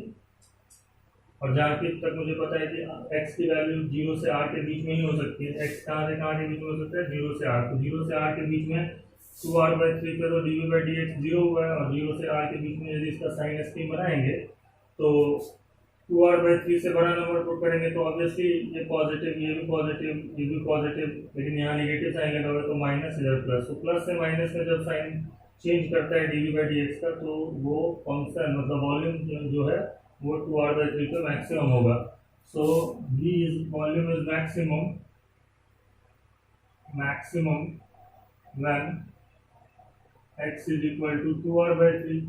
और जहाँ तक मुझे पता है कि x की वैल्यू 0 से r के बीच में ही हो सकती है, x कहाँ से कहाँ के बीच में हो सकता है, 0 से r, तो 0 से r के बीच में 2r/3 पे तो dv बाई dx 0 हुआ है, और 0 से r के बीच में यदि इसका साइन स्कीम बनाएंगे तो 2r/3 से बड़ा नंबर पुट करेंगे तो ऑब्वियसली ये पॉजिटिव, ये भी पॉजिटिव, ये भी पॉजिटिव, लेकिन यहाँ नेगेटिव साइन लगा हुआ है तो माइनस इधर प्लस, तो प्लस से माइनस में जब साइन चेंज करता है dv बाई dx का, तो वो फंक्शन मतलब वॉल्यूम जो है वो 2r/3 पे मैक्सिमम होगा। So V is volume is maximum when x is equal to 2r/3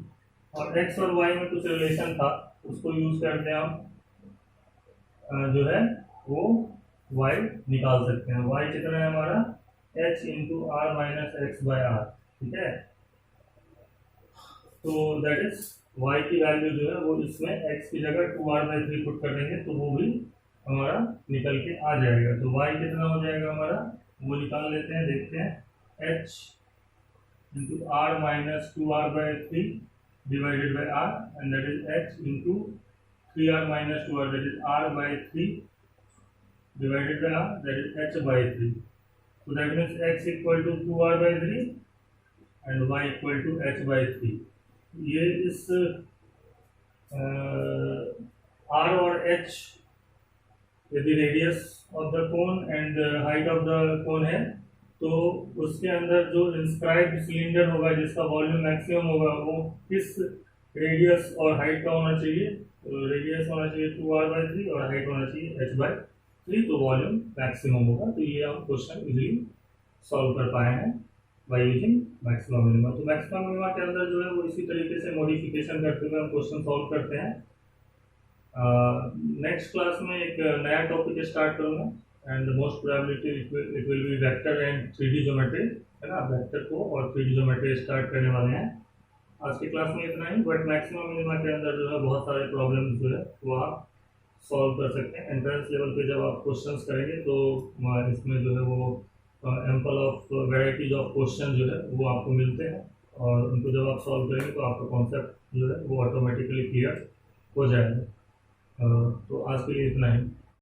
और x और y में कुछ रिलेशन था उसको यूज करते हैं हम जो है वो y निकाल सकते हैं। y कितना है हमारा h into r minus x by r, ठीक है। तो दैट इज y की वैल्यू जो है वो इसमें x की जगह 2r/3 पुट कर देंगे तो वो भी हमारा निकल के आ जाएगा। तो y कितना हो जाएगा हमारा वो निकाल लेते हैं, देखते हैं। h into r minus 2r/3 divided by r and that is h into 3r minus 2r, that is r by 3 divided by r, that is h by 3. So that means x equal to 2r by 3 and y equal to h by 3. ये इस r और h यदि radius of the cone and height of the कोन है तो उसके अंदर जो inscribed cylinder होगा जिसका वॉल्यूम मैक्सिमम होगा वो किस रेडियस और हाइट का होना चाहिए। तो रेडियस होना चाहिए 2r/3 और हाइट होना चाहिए h/3, तो वॉल्यूम मैक्सिमम होगा। तो ये हम क्वेश्चन इजीली सॉल्व कर पाए हैं बाय यूजिंग मैक्सिमम मिनिमा। तो मैक्सिमम मिनिमा के अंदर जो है वो इसी तरीके से मॉडिफिकेशन करते हुए हम क्वेश्चन सॉल्व करते हैं। नेक्स्ट क्लास में एक नया टॉपिक स्टार्ट करूँगा and most probability it will be vector and 3D geometry, है ना। वेक्टर को और 3D ज्योमेट्री स्टार्ट करने वाले हैं। आज की क्लास में इतना ही, बट मैक्सिमम मिनिमा के अंदर जो है बहुत सारे प्रॉब्लम्स जो है वो आप सॉल्व कर सकते हैं। एंट्रेंस लेवल पे जब आप क्वेश्चंस करेंगे तो इसमें जो है वो ample of varieties of question जो है वो आपको मिलते हैं और उनको जब आप सॉल्व करेंगे तो आपका कॉन्सेप्ट जो है वो ऑटोमेटिकली क्लियर हो जाएगा। तो आज के लिए इतना ही।